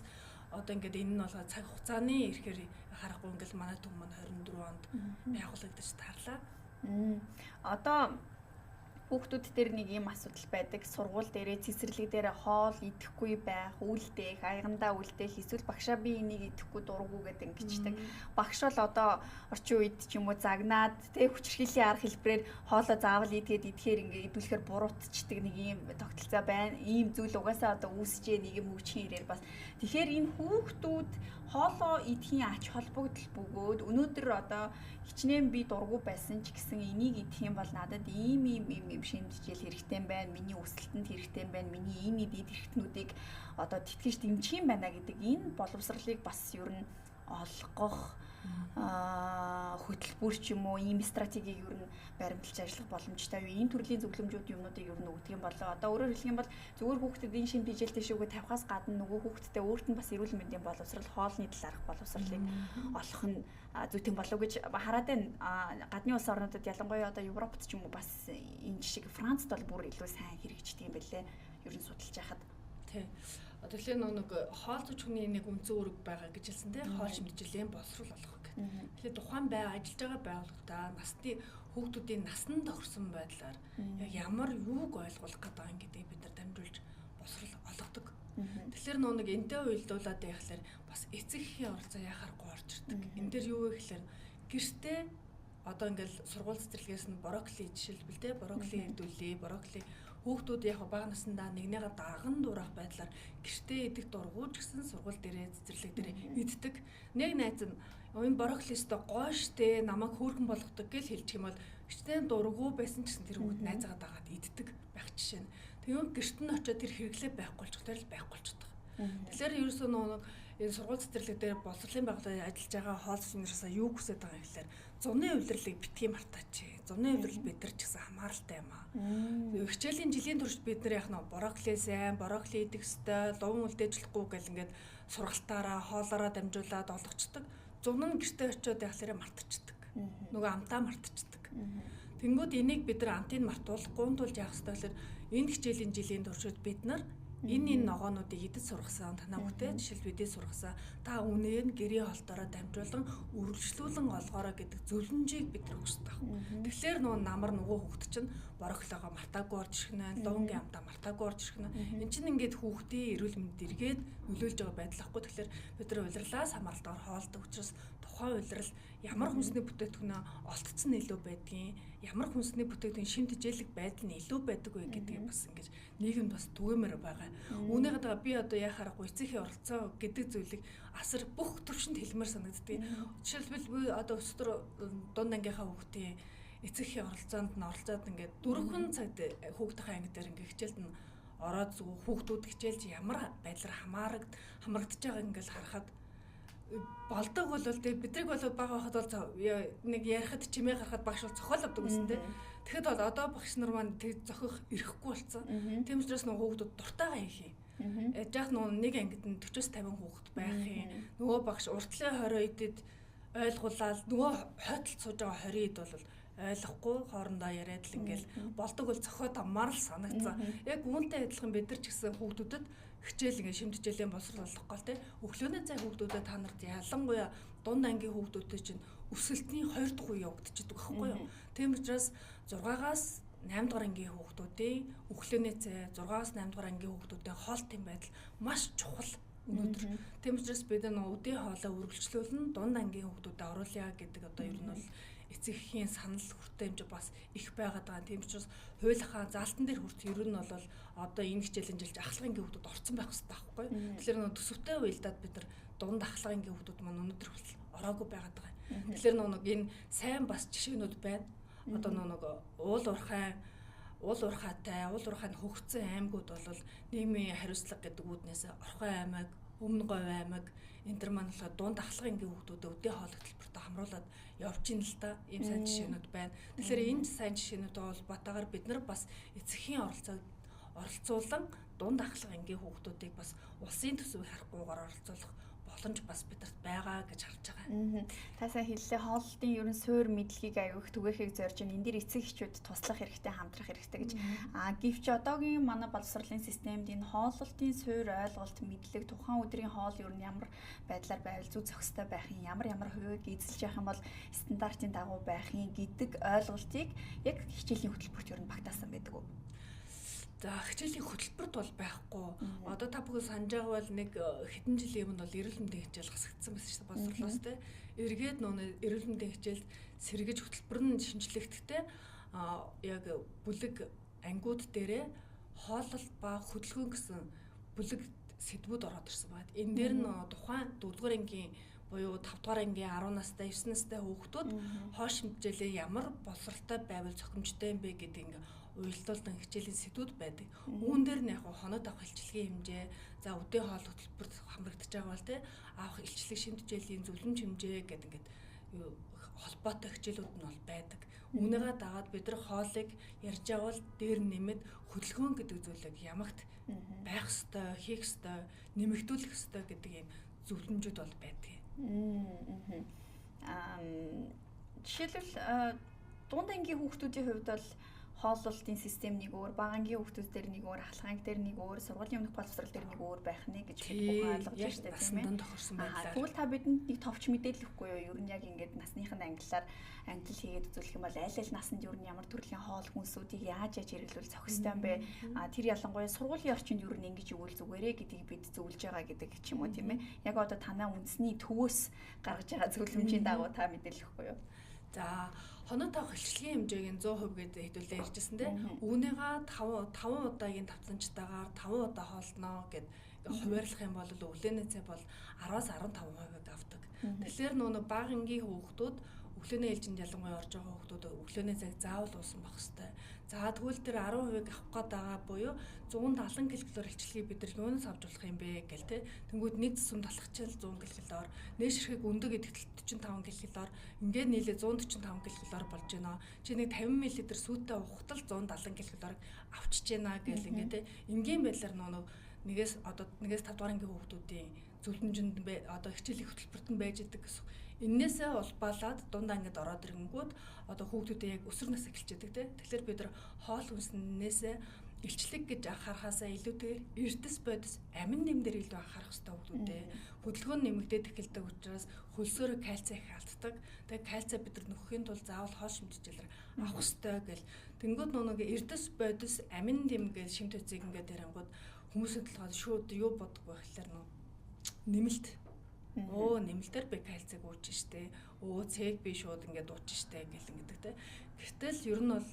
одоо ингээд энэ нь бол цаг хугацааны ирэхээр харахгүй ингээд манай төв маань 24 онд байгуулагдаж тарлаа. Одоо хүүхдүүд дээр нэг юм асуудал байдаг. Сургууль дээрээ цэцэрлэг дээр хоол идэхгүй байх, үлдээх, аягандаа үлдээх, эсвэл багшаа би энийг идэхгүй дурггүй гэдэг ингэждэг. Багш бол одоо орчин үед ч юм уу загнаад хүчирхийллийн арга хэлбэрээр хоолоо заавал идэхэд идэхээр ингээ идүүлэхээр буруутчдаг нэг юм тогтолцоо байна. Ийм зүйл угаасаа одоо үүсэж нэг юм өвчин ирээр бас. Тэгэхээр энэ хүүхдүүд хоолоо идэхийн ач холбогдол бөгөөд өнөөдөр одоо хичнээн би дургу байсан ч гэсэн энийг идэх юм бол надад ийм шимтгийл хэрэгтэй байна. Миний өсөлтөнд хэрэгтэй байна. Миний ийм эд хэрэгтнүүдийг одоо тэтгэж дэмжих юм байна гэдэг энэ боловсролыг бас ер нь олгох хөтөлбөр ч юм уу ийм стратегийг ер нь баримталж ажиллах боломжтой юу? Энэ төрлийн зөвлөмжүүд юмнуудыг ер нь өгдөг юм болоо. Одоо өөрөөр хэлэх юм бол зөвхөн хүүхдэд энэ шимт хичээлтэй шүүгээ тавихаас гадна нөгөө хүүхдтэй өөрт нь бас эрүүл мэндийн боловсрал, хоолны талаарх боловсралыг олох нь зүйтэй болов гэж хараад байна. Гадны улс орнуудад ялангуяа одоо Европт ч юм уу бас энэ жишээ Францд бол бүр илүү сайн хэрэгждэг юм байлээ. Ер нь судалж байхад. Тий. Тэгэхээр нэг хоол зүчгний нэг үнцэн үүрэг байгаа гэж хэлсэн тий. Хоол шимтгийлийн боловсрал олох гэх. Тэгэхээр тухайн ажиллаж байгаа байгууллагуудаа насны хүүхдүүдийн насанд тохирсон байдлаар яг ямар юуг ойлгуулах гэдэг юм гэдгийг бид нар дамжуулж боловсрал олгодог. Тэгэхээр нэг энтэй уялдуулаад байхлаар бас эцэг эхийн оролцоо яхахгүй орж ирдэг. Энэ дээр юу вэ гэхээр гэртээ одоо ингээл сургууль цэцэрлэгээс нь брокколи жишээлбэл тий брокколи хэдүүлээ, брокколи хүүхдүүд яг бага насндаа нэгнийгээ даган дуурах байдлаар гэртээ идэх дургуйч гэсэн сургууль дээрээ цэцэрлэг дээрээ иддэг. Нэг найз нь энэ брокколистой гоё штэ намайг хөөрхөн болгодог гэж хэлчих юм бол хичнээн дургуй байсан ч гэсэн тэр хүүхд найзаагаа дагаад иддэг байх жишээ нь. Тэгээд гэрт нь очиод тэр хэрэглээ байхгүй болчихдоор л байхгүй болчихдог. Тэгэхээр ерөөсөө нэг энэ сургууль цэцэрлэг дээр боловсролын байгууллагад ажиллаж байгаа хоол хүнсээс юу хүсэж байгаа юм гэхээр зуны удирлыг битгий мартаач. Зуны удирал бид нар ч гэсэн хамааралтай юм аа. Хичээлийн жилийн турш бид нар яг нэг брокколи сайн, брокколи идэх ёстой, луван үлдээжлэхгүй гэл ингээд сургалтаараа, хоолоороо дамжуулаад олгочдөг. Зун нь гэртээ очиод яхалаараа мартчихдаг. Нөгөө амтаа мартчихдаг. Тэнгүүд энийг бид нар амтыг мартуулахгүй тулд яах ёстой вэ гэхээр энэ хичээлийн жилийн туршид бид нар энэ ногоонуудыг идэж сургасан, танаа бүтээн жишээл бидээ сургасан, та үнээр нь гэрээ холдороо дамжуулан үргэлжлүүлэн олгоорой гэдэг зөвлөмжийг бид нар өгсөн таах. Тэгэхээр нөгөө намар нөгөө хүүхд чинь брокколиогоо мартаагүй орж ирэх нь, лувангийн амтаа мартаагүй орж ирэх нь. Энд чинь ингээд хүүхдийн эрүүл мэндэд эргээд нөлөөлж байгаа байдал ахгүй. Тэгэхээр бид нар улирлаас хамааралтайгаар хоолдог учраас тухайн улирал ямар хүнсний бүтээгдэхүүнээ олдсон нь илүү байдгийг, ямар хүнсний бүтээгдэхүүн шимт хичээлэг байдал нь илүү байдаг вэ гэдгийг бас ингэж нийгэмд бас түгээмээр байгаа. Үүнийгээ даа би одоо яхаарахгүй эцэгхийн оролцоо гэдэг зүйлийг асар бүх төвшөнд хэлмээр санагддаг. Жишээлбэл би одоо өсвөр дунд ангийнхаа хүүхдийн эцэгхийн оролцоонд нь оролцоод ингээд 4 цагт хүүхдийн анги дээр ингээд хичээлд нь ороод хүүхдүүд хичээлж ямар байдлаар хамрагдаж байгааг ингээд харахад болдог бол бидрэг бол бага байхад бол нэг ярихад чимээ гарахад багш бол цохол авдаг гэсэн тийм. Тэгэхэд бол одоо багш нар маань тэг зохих ирэхгүй болсон. Тийм учраас нөгөө хүүхдүүд дуртайгаа хийх юм. Яах нэг ангид нь 40-50 хүүхд байх юм. Нөгөө багш уртлын 20 идэд ойлгуулаад нөгөө хойдолд сууж байгаа 20 ид бол ойлгохгүй хоорондоо яриад л ингээл болдог бол цохоод амаар л санагцсан. Яг үүнтэй адилхан бид нар ч гэсэн хүүхдүүдэд хичээл ингээд шимт хичээлийн боловсрол олохгүй те өглөөний цай хүүхдүүдэд та нарт ялангуяа дунд ангийн хүүхдүүдэд чинь өсөлтний 2 дахь үе явагдчихдаг байхгүй юу. Тийм учраас 6-аас 8 дугаар ангийн хүүхдүүдийн өглөөний цай 6-аас 8 дугаар ангийн хүүхдүүдийн хоолтын байдал маш чухал өнөөдөр. Тийм учраас бид нэг өдийн хоолоо үргэлжлүүлэн дунд ангийн хүүхдүүдэд оруулъя гэдэг одоо ер нь бол эцэгхийн санал хүртээ хэмжээ бас их байгаад байгаа. Тийм учраас хуулийнхаа заалтан дээр хүрт ер нь бол одоо энэ хичээлийн жилж ахлагын хүүхдүүд орцсон байх хэрэгтэй байхгүй. Тэгэхээр нэг төсөвтэй уялдаад бид нар дунд ахлагын хүүхдүүд маань өнөөдөр ороогүй байгаад байгаа. Тэгэхээр нэг энэ сайн бас жишээнүүд байна. Одоо нэг уул уурхайтай, уул уурхайн хөгцсөн аймагуд бол нийгмийн хариуцлага гэдэг үүднээс Орхон аймаг, Өмнө Говь аймаг энэ төр маань болохоор дунд ахлагын хүүхдүүдэд өдөө хоол хөтөлбөртөө хамруулад явж ийн л та ийм сайн жишээнүүд байна. Тэгэхээр энэ сайн жишээнүүд бол батагаар бид нар бас эцэгхийн оролцоог оролцуулан дунд ахлах ангийн хүүхдүүдийг бас улсын төсвийг харахгүйгээр оролцуулах боломж бас бидэрт байгаа гэж харж байгаа. Та сайн хэллээ, хооллолтын ерөн суурь мэдлэгийг аяух түгээхийг зорж энэ дээр эцэг эхчүүд туслах хэрэгтэй, хамтрах хэрэгтэй гэж. Гэвч одоогийн манай боловсролын системд энэ хооллолтын суурь ойлголт мэдлэг тухайн өдрийн хоол ер нь ямар байдлаар байвал зүй зохистой байх юм, ямар хувийг эзэлж явах юм бол стандартын дагуу байх юм гэдэг ойлголтыг яг хичээлийн хөтөлбөрт ер нь багтаасан байдаг уу? За хичээлийн хөтөлбөрт бол байхгүй. Одоо та бүхэн санаж байгаа бол нэг хэдэн жилийн өмнө бол эрүүл мэндийн хичээл хасагдсан байсан шүү дээ боловсролоос те. Эргээд нөө эрүүл мэндийн хичээлд сэргэж хөтөлбөр нь шинжлэхдэгтэй яг бүлэг ангиуд дээрээ хооллолт ба хөдөлгөөн гэсэн бүлэг сэдвүүд ороод ирсэн байна. Энэ дээр нь тухайн 4-р ангийн буюу 5-р ангийн 10 настай 9 настай хүүхдүүд хоош хэмжээлээ ямар боловсралтай байвал зохимжтой юм бэ гэдэг ингээ уялдуулан хичээлийн сэдвүүд байдаг. Үүн дээр нь яг хоноод авах илчлэгийн хэмжээ, за үдээ хоол хөтөлбөрт хамрагдаж байгаа бол тий авах илчлэг шимтгийллийн зөвлөмж хэмжээ гэдэг ингээд холбоотой хичээлүүд нь бол байдаг. Үүнийгээ дагаад бид нар хоолыг ярьж байгаа бол дээр нэмээд хөдөлгөөн гэдэг зүйлийг ямагт байх ёстой, хийх ёстой, нэмэгдүүлэх ёстой гэдэг ийм зөвлөмжүүд бол байдаг. Жишээлбэл дунд ангийн хүүхдүүдийн хувьд бол хооллолтын систем нэг өөр, бага ангийн хүүхдүүд дээр нэг өөр, ахлах анги дээр нэг өөр, сургуулийн өмнөх боловсрол дээр нэг өөр байх нэ гэж бид бүхэн ойлгож байна шүү дээ, тийм ээ. Тэгвэл та бидэнд нэг товч мэдээлэл өгөхгүй юу? Ер нь яг ингээд насныхын ангиллаар ангил хийгээд үзүүлэх юм бол аль насанд ер нь ямар төрлийн хоол хүнсүүдийг яаж хэрэглүүл зохистой юм бэ? Тэр ялангуяа сургуулийн орчинд ер нь ингэж өгвөл зүгээрээ гэдгийг бид зөвлөж байгаа гэдэг ч юм уу, тийм ээ. Яг одоо танаа үндэсний төвөөс гаргаж байгаа зөвлөмжийн дагуу та мэдээлэл өгөхгүй юу? За хоноо тавах хилчлэгийн хэмжээг нь 100% гэдэг хэдүүлээ ярьжсэн те. Үүнийгээ 5 удаагийн давтамжтайгаар 5 удаа хоолноо гэд хуваарлах юм бол өглөөний цай бол 10-аас 15% авдаг. Тэгэхээр нөгөө бага ангийн хүүхдүүд өглөөний ээлжинд ялангуяа орж байгаа хүүхдүүд өглөөний цаг заавал уусан байх хэрэгтэй. За тэгвэл тэр 10% авах гээд байгаа буюу 170 ккал илчлэгийг бид нар юунаас авч болох юм бэ гэл те. Тэнгүүд нэг зүсэм талхчил 100 ккал, нээшрхэг өндөг идэвхтэй 45 ккал, ингээд нийлээ 145 ккал болж байна. Чи нэг 50 мл сүйтэй ухтал 170 ккал авчиж байна гэл ингээд те. Ингийн байдлаар нөгөө нэгээс 5 дугаар ангийн хүүхдүүдийн зөвлөмжөнд одоо хичээлийн хөтөлбөрт нь байж идэг гэсэн. Иннээсээ улбаалаад дунд ангид ороод ирэнгүүт одоо хүүхдүүдээ яг өсвөр нас эхэлчихэдэг те. Тэгэхээр бид нар хоол хүнснээсээ илчлэг гэж анхаарахаасаа илүүтэйгээр эрдэс бодис амин нэмдэр илүү анхаарах хэрэгтэй хүүхдүүдээ. Хөдөлгөөн нэмэгдээд эхэлдэг учраас хөлсөөрөө кальций их алддаг. Тэгээ кальций бид нар нөхөхийн тулд заавал хоол шимтгийлэлээр авах хэрэгтэй гэл. Тэнгүүд нэг эрдэс бодис амин нэм гэж шимт үзийг ингээд ярангууд хүмүүсийн толгойд шууд юу боддог байх хэлээр нэмэлт. Нэмэлтээр би кальцийг ууж штэ. Цэг би шууд ингээд ууж штэ гэл ингэдэг те. Гэтэл ер нь бол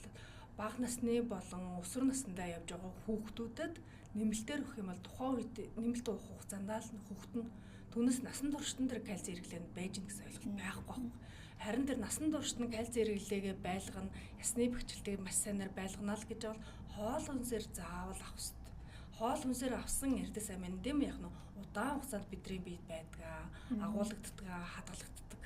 бага насны болон өсвөр насндаа явж байгаа хүүхдүүдэд нэмэлтээр өгөх юм бол тухайн үед нэмэлт уух хугацаанд л хүүхэд нь түүнээс насан туршид тэр кальци хэрэглээнд байж гэн гэсэн ойлголт байхгүй байна. Харин тэр насан туршид нь кальци хэрэглээгээ байлгана, ясны бэхжилтийг маш сайнаар байлгана л гэж бол хоол хүнсээр заавал авах хэрэгтэй. Хоол хүнсээр авсан эрдэс амин дэм яг нь удаан хугацаанд бидний биед байдгаа, агуулгаддаг, хадгалагддаг.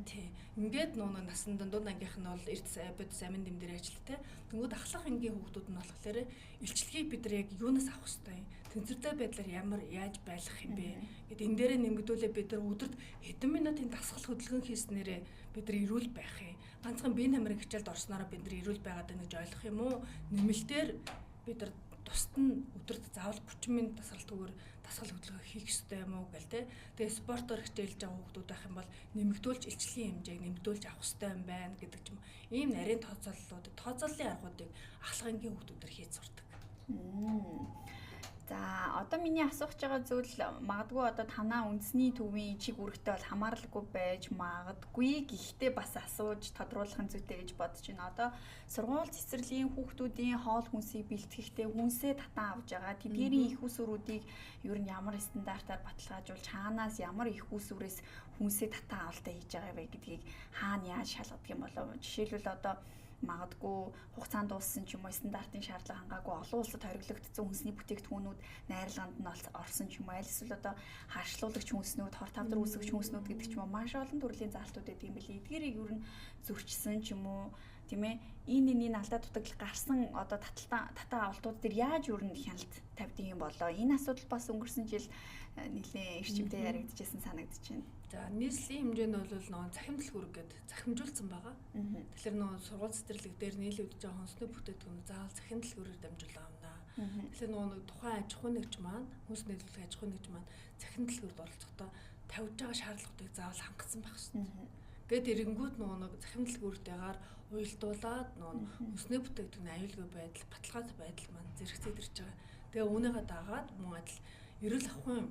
Тий. Ингээд нүүн насанд дунд ангийнх нь бол эрдэс бодис амин дэм дээр ажилладаг те. Тэнгүүд ахлах ангийн хүүхдүүд нь болохоор илчлэгийг бид нар яг юунаас авах хэрэгтэй юм? Тэнцвэртэй байдлаар яаж байлгах юм бэ? Гэт энэ дээрээ нэмэгдүүлээ бид нар өдөрт хэдэн минутын дасгал хөдөлгөөн хийснээрээ бид нар эрүүл байх юм. Ганцхан биеийн хамрын хичээлд орсноор бид нар эрүүл байгаад байна гэж ойлгох юм уу? Нэмэлтээр бид нар тусад нь өдөрт заавал 30 минут дасгалтгүйгээр дасгал хөдөлгөөн хийх ёстой юм уу гэл те. Тэгээ спортоор хичээлж байгаа хүүхдүүд байх юм бол нэмэгдүүлж илчлэгийн хэмжээг нэмэгдүүлж авах ёстой юм байна гэдэг ч юм. Ийм нарийн тооцооллын аргуудыг ахлах ангийн хүүхдүүдээр хийж сурдаг. За одоо миний асуух байгаа зүйл магадгүй одоо танаа үндэсний төвийн чиг үүрэгтэй бол хамааралгүй байж магадгүй, гэхдээ бас асууж тодруулахын зүйтэй гэж бодож байна. Одоо сургууль цэцэрлэгийн хүүхдүүдийн хоол хүнсийг бэлтгэхдээ хүнсээ татан авж байгаа. Тэдгээрийн их усүрүүдийг ер нь ямар стандартаар баталгаажуулж хаанаас ямар их усүрээс хүнсээ татан авалтаа хийж байгаа вэ гэдгийг хаана яаж шалгадаг юм болов? Жишээлбэл одоо магадгүй хугацаанд дууссан ч юм уу стандартын шаардлага хангаагүй олон улсад хориглогдсон хүнсний бүтээгдэхүүнүүд найрлаганд нь орсон ч юм уу аль эсвэл одоо харшлуулагч хүнснүүд, хор тавдар үүсгэгч хүнснүүд гэдэг ч юм уу маш олон төрлийн заалтууд байдаг юм билий. Эдгээрийг ер нь зөрчсөн ч юм уу тийм ээ энэ алдаа дутагдал гарсан одоо татаа авалтууд дээр яаж өрнө хяналт тавьдаг юм болоо. Энэ асуудал бас өнгөрсөн жил нэлээд эрчимтэй яригдчихсэн санагдаж байна. За нийслэлийн хэмжээ нь бол нөгөө захимдал хүрэг гэдэг захимжуулсан байгаа. Тэгэхээр нөгөө сургууль цэцэрлэг дээр нийлүүлж байгаа хүнсний бүтээгдэхүүн заавал захимдал хүрээр дамжуулаа авна. Тэгэхээр нөгөө тухайн аж ахуйн нэгж маань хүнс нийлүүлэх аж ахуйн нэгж маань захимдал хүрд оролцохдоо тавьж байгаа шаардлагуудыг заавал хангасан байх хэрэгтэй. Гэт эрэнгүүд нөгөө захимдал хүртэйгээр уялдуулаад нөгөө хүнсний бүтээгдэхүүн аюулгүй байдал, баталгаатай байдал маань зэрэгцээд ирж байгаа. Тэгээ үүнийгээ дагаад мөн адил эрүүл ахуйн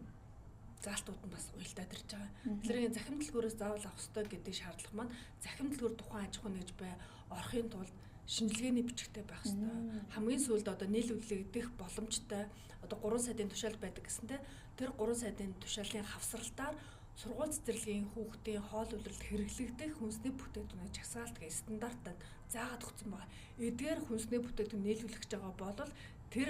заалтууд нь бас уялдаад ирж байгаа. Тэгэхээр захимдал хүрээс заавал авах ёстой гэдэг шаардлага маань захимдал хүр тухайн аж ахуйн нэгж бай орохын тулд шинжилгээний бичгтэй байх ёстой. Хамгийн сүүлд одоо нийлүүлэгдэх боломжтой одоо 3 сайтын тушаал байдаг гэсэнтэй тэр 3 сайтын тушаалын хавсралтаар сургууль цэцэрлэгийн хүүхдийн хоол үйлрэлд хэрэглэгдэх хүнсний бүтээгдэхүүний жагсаалт гэх стандартад заагаад өгсөн байна. Эдгээр хүнсний бүтээгдэхүүн нийлүүлэх гэж байгаа бол тэр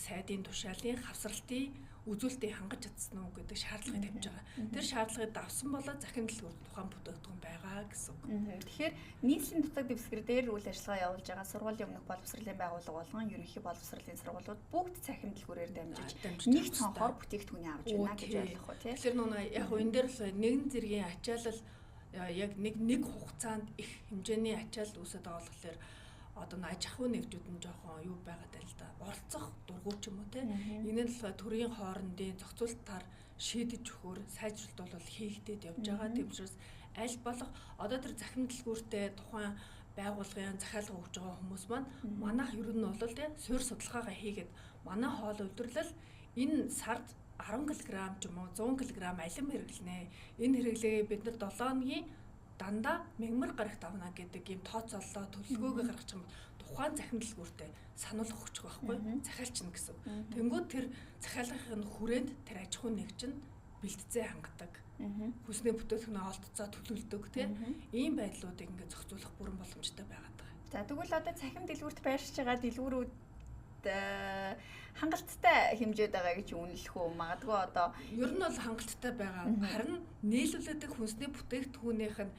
сайдын тушаалын хавсралтын үзүүлэлтийг хангаж чадсан уу гэдэг шаардлагыг тавьж байгаа. Тэр шаардлагыг давсан болоо захимдал хүрэх тухайн бүтээгдэхүүн байгаа гэсэн үг. Тэгэхээр нийслэлийн нутаг дэвсгэр дээр үйл ажиллагаа явуулж байгаа сургуулийн өмнөх боловсролын байгууллага болгон ерөнхий боловсролын сургуулиуд бүгд захимдал хүрээр дамжиж нэг цонхоор бүтээгдэхүүний авч байна гэж ойлгох уу тийм. Тэгэхээр нөгөө яг энэ дээр л нэгэн зэргийн ачаалал яг нэг хугацаанд их хэмжээний ачаалал үүсэж байгаа болохоор одоо аж ахуйн нэгжүүд нь жоохон юу байгаад байл та оролцох дургуй ч юм уу те энэ нь болохоор төрийн хоорондын зохицуултаар шийдэж өгөхөөр сайжруулалт бол хийгдээд явж байгаа. Тийм учраас аль болох одоо тэр захимдал гүртэй тухайн байгууллагын захиалга өгж байгаа хүмүүс маань манайх ер нь бол те суурь судалгаагаа хийгээд манай хоол үйлдвэрлэл энэ сард 10 кг ч юм уу 100 кг алим хэрэглэнэ. Энэ хэрэглээгээ бид нар 7 хоногийн дандаа мягмар гарагт авна гэдэг ийм тооцооллоо төлөвлөгөөгөө гаргах юм тухайн захимдал гүртэй сануулга өгчих байхгүй захиалч нь гэсэн. Тэнгүүд тэр захиалгын хүрээнд тэр аж ахуйн нэгж нь бэлтцээ хангадаг. Хүнсний бүтээгдэхүүн олдцоо төлөвлөдөг тийм ийм байдлуудыг ингээд зохицуулах бүрэн боломжтой байгаад байгаа. За тэгвэл одоо цахим дэлгүүрт байршиж байгаа дэлгүүрүүд хангалттай хэмжээд байгаа гэж үнэлэх үү? Магадгүй одоо ер нь бол хангалттай байгаа. Харин нийлүүлэгдэх хүнсний бүтээгдэхүүнийх нь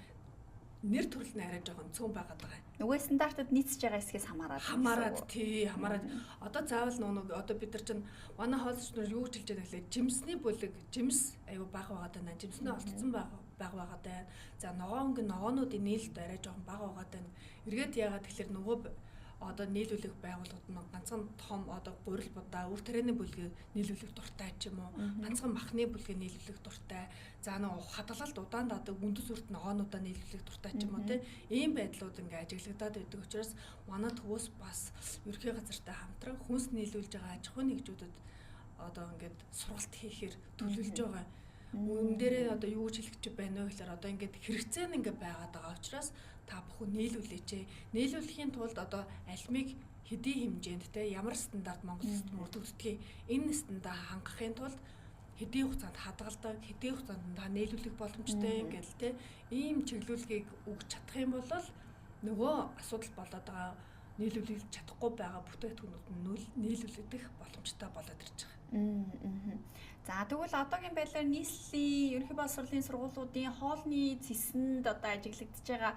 нэр төрөл нь арай жоохон цөөн байгаад байгаа. Нөгөө стандартад нийцж байгаа хэсгээс хамаарад хамаарад одоо заавал нөгөө одоо бид нар чинь манай хоолчч нар юу гэж хэлж байгаа гэхлээр жимсний бүлэг жимс аюу бага байгаад байна. Жимснээ олдсон бага байгаад байна. За ногоонуудын нийлэлт арай жоохон бага байгаад байна. Эргээд яагаад тэгэхээр нөгөө одоо нийлүүлэх байгууллагууд нь ганцхан том одоо гурил будаа үр тарианы бүлгийг нийлүүлэх дуртай ч юм уу ганцхан махны бүлгийг нийлүүлэх дуртай за нөгөө хадгалалт удаанд одоо үндэс үрт ногоонуудаа нийлүүлэх дуртай ч юм уу тийм ийм байдлууд ингээ ажиглагдаад байдаг учраас манай төвөөс бас ерхий газартай хамтран хүнс нийлүүлж байгаа аж ахуйн нэгжүүдэд одоо ингээд сургалт хийхээр төлөвлөж байгаа. Үүн дээрээ одоо юу гэж хэлэх байна вэ гэхээр одоо ингээд хэрэгцээ нь ингээ байгаад байгаа учраас та бүхэн нийлүүлээч. Нийлүүлэхийн тулд одоо алимыг хэдийн хэмжээнд те ямар стандарт Монголд мөрдөгддгийг энэ стандарт хангахын тулд хэдийн хугацаанд хадгалдаг, хэдийн хугацаанд та нийлүүлэх боломжтой ингээл те ийм чиглүүлгийг өгч чадах юм бол нөгөө асуудал болоод байгаа нийлүүлж чадахгүй байгаа бүтээгдэхүүнүүд нь нийлүүлэгдэх боломжтой болоод ирж байгаа. За тэгвэл одоогийн байдлаар нийслэлийн ерөнхий боловсролын сургуулиудын хоолны цэсэнд одоо ажиглагдж байгаа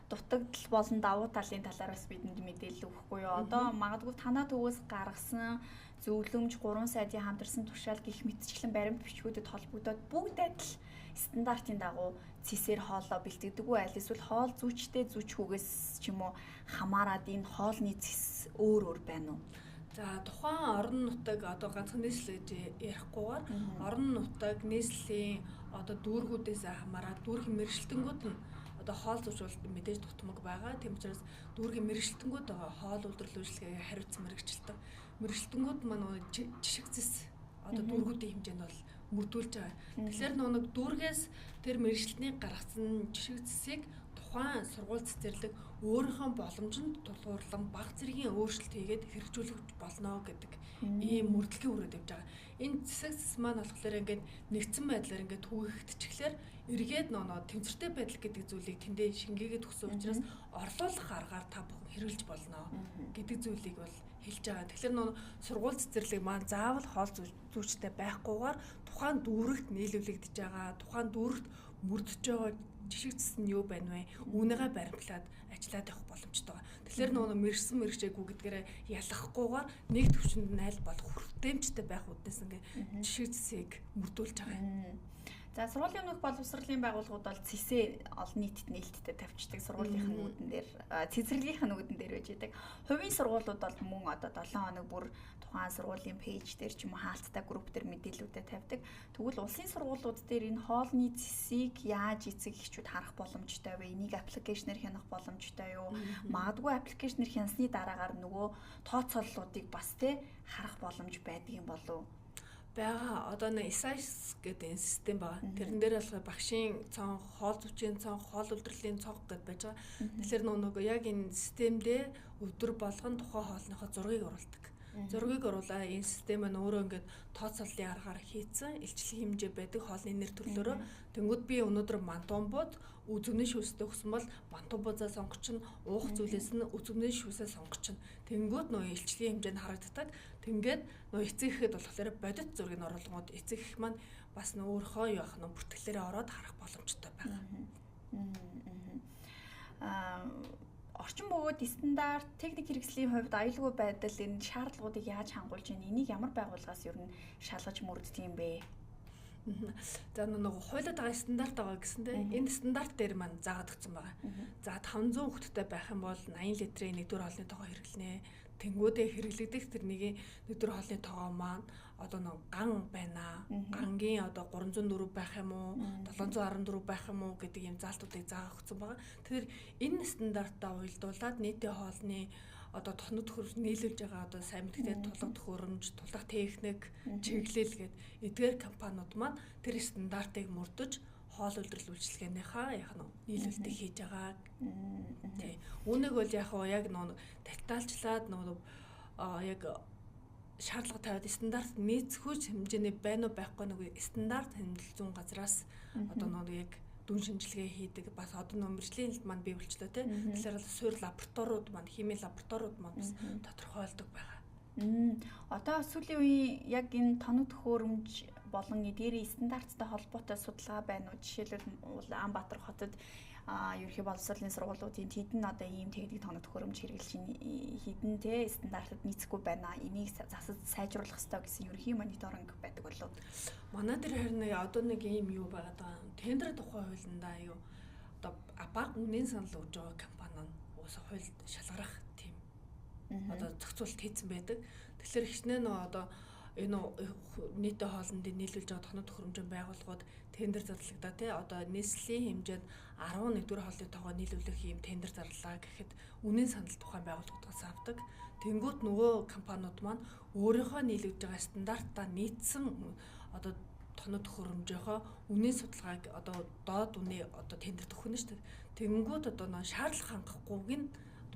дутагдал болон давуу талын талаар бас бидэнд мэдээлэл өгөхгүй юу? Одоо магадгүй танаа төвөөс гаргасан зөвлөмж 3 сайдын хамтарсан тушаал гэх мэтчлэн баримт бичгүүдэд холбогдоод бүгд адил стандартын дагуу цэсээр хоолоо бэлтгэдэг үү? Аль эсвэл хоол зүйчтэй зүйчхүүгээс ч юм уу хамаарад энэ хоолны цэс өөр байна уу? За тухайн орон нутаг одоо ганцхан нийслэл гэж ярихгүйгээр орон нутаг нийслэлийн одоо дүүргүүдээс хамаараад дүүргийн мэргэжилтэнгүүд нь одоо хоол зүйчүүлэлт мэдээж дутмаг байгаа. Тийм учраас дүүргийн мэргэжилтэнгүүд байгаа хоол үйлдвэрлэл үйлчлэгээ хариуцсан мэргэжилтэнгүүд маань жишг зэс одоо дүүргүүдийн хэмжээнд бол мөрдүүлж байгаа. Тэгэхээр нэг дүүргээс тэр мэргэжилтний гаргасан жишг зэсийг тухайн сургууль цэцэрлэг өөрийнхөө боломжинд тулгуурлан бага зэргийн өөрчлөлт хийгээд хэрэгжүүлэх болно гэдэг ийм мөрдлөгийн үрээд явж байгаа. Энэ зэсэг зэс маань болохоор ингээд нэгдсэн байдлаар ингээд түүхэгдчихлээр эргээд нөө тэмцэртэй байдал гэдэг зүйлийг тэндээ шингээгээд өгсөн учраас орлуулах аргаар та бүхэн хэрэгжилж болно гэдэг зүйлийг бол хэлж байгаа. Тэгэхээр нөө сургууль цэцэрлэг маань заавал хоол зүйчтэй байхгүйгээр тухайн дүүрэгт нийлүүлэгдэж байгаа, тухайн дүүрэгт мөрдөж байгаа жишгцс нь юу байна вэ? Үүнийгээ баримтлаад ажиллаад явах боломжтой байгаа. Тэгэхээр нөгөө мэрэгсэн мэрэгчээгүй гэдгээрээ ялахгүйгээр нэг төвчөнд нь аль болох хүртээмжтэй байх үднэс ингээ жишгцсийг мөрдүүлж байгаа юм. За сургуулийн өмнөх боловсролын байгууллагууд бол цэсээ олон нийтэд нээлттэй тавьчихдаг сургуулийнхын нүүдэн дээр цэцэрлэгийнхэн нүүдэн дээр байж байдаг. Хувийн сургуулиуд бол мөн одоо 7 хоног бүр тухайн сургуулийн пэйж дээр ч юм уу хаалттай групп дээр мэдээлэлүүдэд тавьдаг. Тэгвэл улсын сургуулиуд дээр энэ хоолны цэсийг яаж эцэг эхчүүд харах боломжтой вэ? Энийг аппликейшнээр хянах боломжтой юу? Магадгүй аппликейшнээр хянсны дараагаар нөгөө тооцооллуудыг бас харах боломж байдаг юм болов уу? Бага одоо нэг SIS гэдэг энэ систем байгаа. Тэрэн дээр болохоор багшийн цонх, хоол зүчийн цонх, хоол үйлдвэрлэлийн цонх гэдээ байж байгаа. Тэгэхээр нөгөө яг энэ системдээ өдөр болгон тухайн хоолныхоо зургийг оруулдаг. Зургийг оруулаа энэ систем нь өөрөө ингээд тооцооллын аргаар хийцэн илчлэг хэмжээ байдаг хоолны нэр төрлөөрөө тэнгууд би өнөөдөр мантумбууд үзэгний шүүстэй өгсөн бол мантумбуудаа сонгочихно, уух зүйлээс нь үзэгний шүүсээ сонгочихно. Тэнгууд нөгөө илчлэгийн хэмжээ нь харагддаг. Тингээд нөгөө эцэг ихэд болохоор бодит зургийг оруулгууд эцэг их маань бас өөрийнхөө юу ах нь бүртгэлээрээ ороод харах боломжтой байгаа. Орчин бөгөөд стандарт техник хэрэгслийн хувьд аюулгүй байдал энэ шаардлагуудыг яаж хангуулж байна? Энийг ямар байгууллагаас ер нь шалгаж мөрддөг юм бэ? За нөгөө хуулиуд байгаа стандарт байгаа гэсэндээ энэ стандарт дээр маань заагаад өгсөн байгаа. За 500 хүүхэдтэй байх юм бол 80 литрийн нэгдүгээр хоолны тоогоо хэрэглэнэ. Тэнгүүдээ хэрэглэгдэх тэрний нэгдүгээр хоолны тоогоо маань одоо нэг ган байна. Гангийн одоо 304 байх юм уу, 714 байх юм уу гэдэг ийм заалтуудыг заагаад өгсөн байгаа. Тэгэхээр энэ стандартаа уялдуулаад нийтийн хоолны одоо тоног төхөөрөмж нийлүүлж байгаа одоо сайн мэдээ тулах төхөөрөмж, тулах техник, чиглэл гээд эдгээр компаниуд маань тэр стандартыг мөрдөж хоол үйлдвэрлэл үйлчилгээнийхаа яг нь нийлүүлэлтийг хийж байгаа. Тий. Үүнийг бол яг нөө детальчлаад яг шаардлага тавиад стандарт нийцхүүж хэмжээний байна уу байхгүй нэг стандарт хэмжил зүүн газраас одоо яг дүн шинжилгээ хийдэг бас одоо мэржлийн хэлд маань бий болчлоо тий. Тэгэхээр суурь лабораториуд маань химийн лабораториуд маань бас тодорхойлдог байгаа. Одоо сүүлийн үеийн яг энэ тоног төхөөрөмж болон эдгээрийн стандарттай холбоотой судалгаа байна уу? Жишээлбэл Улаанбаатар хотод ерөнхий боловсролын сургуулиудын хэдэн одоо ийм техник тоног төхөөрөмж хэрэглэж хэдэн стандартад нийцэхгүй байна. Энийг засаж сайжруулах ёстой гэсэн ерөнхий мониторинг байдаг болов. Манай дээр харин одоо нэг ийм юу байгаа даа. Тендер тухай хуулиндаа юу одоо бага үнийн санал өгж байгаа компани нь уусаа хуульд шалгарах тийм одоо зохицуулт хийсэн байдаг. Тэгэхээр хичнээн одоо энэ нийтийн хоолндыг нийлүүлж байгаа тоног төхөөрөмжийн байгууллагууд тендер зарлагдаа тий одоо нийслэлийн хэмжээнд 11-р хоолны тоогоо нийлүүлэх ийм тендер зарлаа гэхэд үнийн санал тухайн байгууллагуудаас авдаг. Тэнгүүт нөгөө компаниуд маань өөрийнхөө нийлүүлж байгаа стандартаа нийцсэн одоо тоног төхөөрөмжийнхөө үнийн судалгааг одоо доод үнэ одоо тендер төхөн нь шүү дээ. Тэнгүүт одоо шаардлага хангахгүйг нь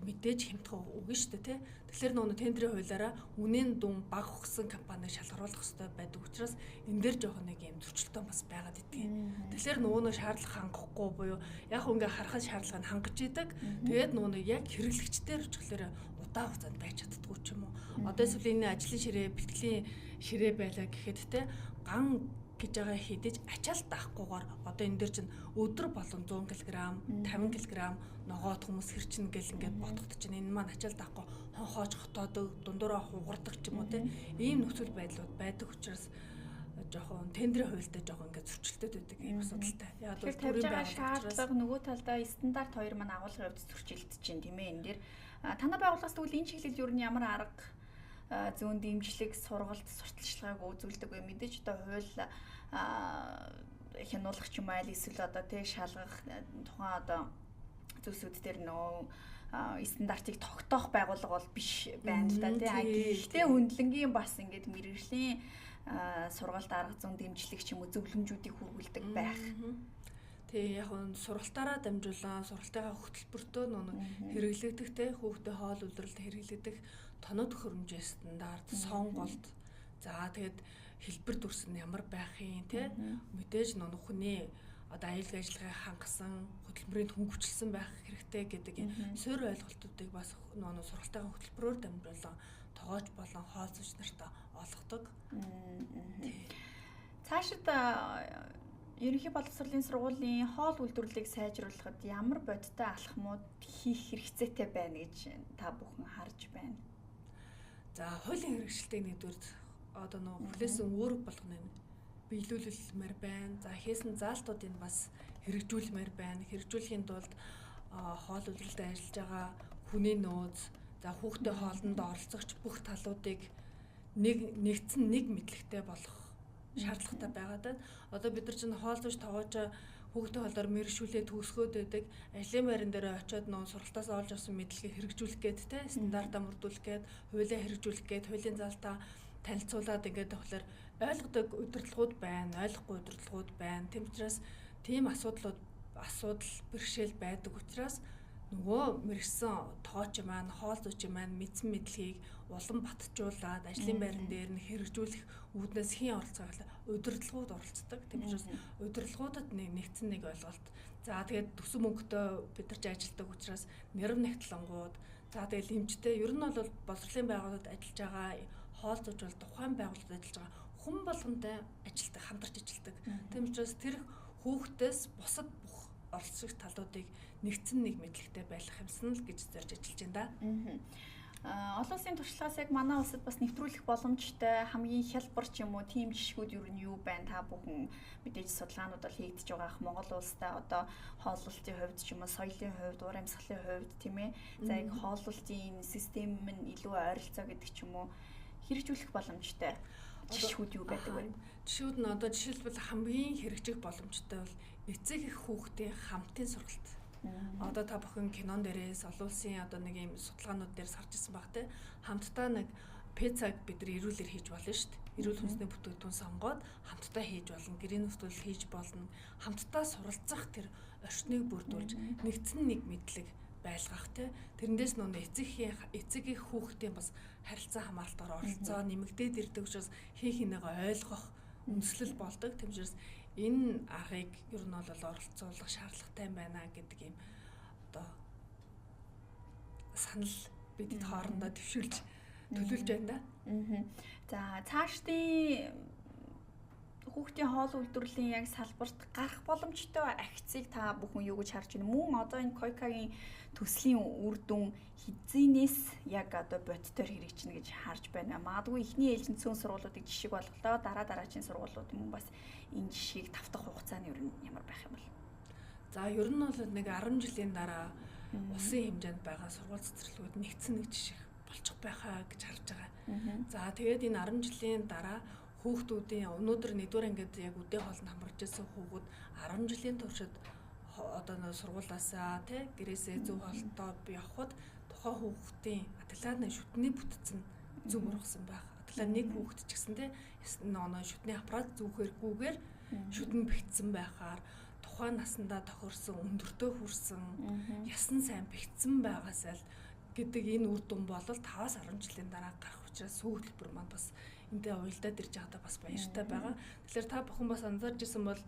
мэдээж хямдхан үгүй шүү дээ тий. Тэгэхээр нөгөө тендерийн хуулиараа үнийн дүн бага өгсөн компаниг шалгаруулах хэрэгтэй байдаг учраас энэ дээр жоох нэг юм зөрчилдөөн бас байгаад идэгэн. Тэгэхээр нөгөө шаардлага хангахгүй буюу яг ингээ харахад шаардлагыг хангаж идэг. Тэгээд нөгөө яг хэрэглэгчдэр очихлоор удаан хугацаанд байж чаддгүй ч юм уу. Одоо эсвэл энэ ажлын ширээ, бэлтгэлийн ширээ байлаа гэхэд тий ган гэж байгаа хийдэж ачаал даахгүйгээр одоо энэ дээр чинь өдөр болгон 100 кг, 50 кг ногоод хүмүүс хэрчин гэл ингээд бодоход чинь энэ маань ачаал даахгүй хонхоож хотоодог, дундуураа хугардаг ч юм уу тийм ийм нөхцөл байдлууд байдаг учраас жоохон тендерийн хуультай жоохон ингээд зөрчилдөд байдаг юм асуудалтай. Яг бол төрийн шаардлага нөгөө талдаа стандарт 2 маань агуулгын хувьд зөрчилдөж чинь тийм ээ энэ дээр танай байгууллагаас тэгвэл энэ чиглэлд юу н ямар арга зүүн дэмжлэг сургалт сурталчилгааг үзүүлдэг вэ? Мэдээж одоо хууль хянуулах ч юм айл эсвэл одоо тий шалгах тухайн одоо зүйлсүүд дээр нөө стандартыг тогтоох байгууллага бол биш байна л да тий. Гэхдээ хөндлөнгийн бас ингээд мэргэжлийн сургалт арга зүүн дэмжлэг ч юм уу зөвлөмжүүдийг хүргэлдэг байх. Тэг яг нь сургалтаараа дамжуулан сургалтынхаа хөтөлбөртөө хэрэглэгдэхтэй хүүхдээ хоол үйлдвэрлэлд хэрэглэгдэх тоног төхөөрөмжийн стандарт, сонголт. За тэгээд хэлбэр дүрс нь ямар байх юм те мэдээж хүний одоо аюулгүй ажиллагааг хангасан хөтөлбөрийн хөнгөвчлсөн байх хэрэгтэй гэдэг суурь ойлголтуудыг бас сургалтынхаа хөтөлбөрөөр дамжуулан тоогооч болон хоолцогч нарт олгодог. Цаашид Ерөнхий боловсролын сургуулийн хоол үйлдвэрлэлийг сайжруулахад ямар бодиттой алхмууд хийх хэрэгцээтэй байна гэж та бүхэн харж байна? За хуулийн хэрэгжилтийг нэгдүгээр одоо нөгөө бүлээсэн үүрэг болгоно биелүүлэлмээр байна. За хийсэн заалтуудыг бас хэрэгжүүлмээр байна. Хэрэгжүүлэхийн тулд хоол үйлдвэрлэлд ажиллаж байгаа хүний нөөц, за хүүхдээ хоолнд оролцогч бүх талуудыг нэгдсэн нэг мэдлэгтэй болох шаардлагатай байгаад байна. Одоо бид нар чинь хоол зүйч тоогооч хүүхдийн хоолоор мэрэгшүүлээ төгсгөөд байдаг. Ажлын байран дээр очиод нөө сургалтаас олж авсан мэдлэгийг хэрэгжүүлэх гээд те стандартаа мөрдүүлэх гээд хуулиа хэрэгжүүлэх гээд хуулийн заалтаа танилцуулаад ингээд болохоор ойлгодог удирдлагууд байна, ойлгохгүй удирдлагууд байна. Тэм учраас тийм асуудал бэрхшээл байдаг учраас нөгөө мэрэгсэн тоогооч маань, хоол зүйч маань мэдсэн мэдлэгийг улам батжуулаад ажлын байран дээр нь хэрэгжүүлэх үүднээс хийн оролцоог удирдлагууд оролцдог. Тийм учраас удирдлагуудад нэгдсэн нэг ойлголт. За тэгээд төсөв мөнгөтэй бид нар ч ажилладаг учраас нэрв нэгтлэнгууд, за тэгээд эмчтэй ер нь бол боловсролын байгууллагад ажиллаж байгаа хоол зүйч бол тухайн байгууллагад ажиллаж байгаа хүн болгонтэй ажилтдаг, хамтарч ажилтдаг. Тийм учраас тэр хүүхдээс бусад бүх оролцох талуудыг нэгдсэн нэг мэдлэгтэй байх юмсан л гэж зорж ажиллаж байна да. Олон улсын туршлагаас яг манай улсад бас нэвтрүүлэх боломжтой хамгийн хялбар ч юм уу тийм жишгүүд юу нь юу байна? Та бүхэн мэдээж судалгаанууд бол хийгдэж байгаа. Монгол улстай одоо хооллолтын хувьд ч юм уу, соёлын хувьд, уур амьсгалын хувьд тийм ээ. За яг хооллолтын систем нь илүү ойролцоо гэдэг ч юм уу хэрэгжүүлэх боломжтой жишгүүд юу байдаг вэ? Жишүүд нь одоо жишээлбэл хамгийн хэрэгжих боломжтой бол эцэг их хүүхдийн хамтын сургалт. Одоо та бүхэн кинон дээрээс олон улсын одоо нэг юм судалгаанууд дээр сарж ирсэн баг те хамтдаа нэг пиццаг бид нар эрүүлэр хийж болно шүү дээ. Эрүүл хүнсний бүтээгдэхүүн сонгоод хамтдаа хийж болно, гэрийн нөхцөл хийж болно. Хамтдаа суралцах тэр орчныг бүрдүүлж нэгдсэн нэг мэдлэг байлгах те тэрнээс нөө эцэг их хүүхдийн бас харилцаа хамгаалтаар оролцоо нэмэгдээд ирдэг учраас хийх нэгээ ойлгох үндэслэл болдог. Тэмчээс энэ аргыг ер нь бол оролцуулах шаардлагатай байна гэдэг юм одоо санал бидэд хоорондоо төвшүүлж төлөвлөж байна да. За цаашдын хүүхдийн хоол үйлдвэрлэлийн яг салбарт гарах боломжтой агцыг та бүхэн юу гэж харж байна? Мөн одоо энэ койкагийн төслийн үр дүн хизэнээс яг одоо бодитоор хэрэгжинэ гэж харж байна. Магадгүй эхний ээлжийн цөөн сургуулиудыг жишг болголоо дараагийн сургуулиуд мөн бас энэ жишгийг тавтах хугацааны ер нь ямар байх юм бол? За ер нь бол нэг 10 жилийн дараа улсын хэмжээнд байгаа сургууль цэцэрлэгүүд нэгдсэн нэг жишг болчих байхаа гэж харж байгаа. За тэгээд энэ 10 жилийн дараа хүүхдүүдийн өнөөдөр нэгдүгээр ангид яг үдээ хоолнд хамарч ирсэн хүүхүүд 10 жилийн туршид одоо нэг сургуулаасаа тий гэрээсээ зөв хоолтой явахад тухайн хүүхдийн аталааны шүтний бүтцэн зөв ургасан байх. Аталаа нэг хүүхд ч гэсэн тий нөө шүтний аппарат зүүхэргүйгээр шүтэн бэхжсэн байхаар тухайн насандаа тохирсон өндөртөө хүрсэн ясан сайн бэхжсэн байгаасаа л гэдэг энэ үр дүн бол 5-10 жилийн дараа гарах учраас сүүл хөтөлбөр маань бас энтэй уялдаад ирж байгаадаа бас баяртай байгаа. Тэгэхээр та бүхэн бас анзаарч ирсэн бол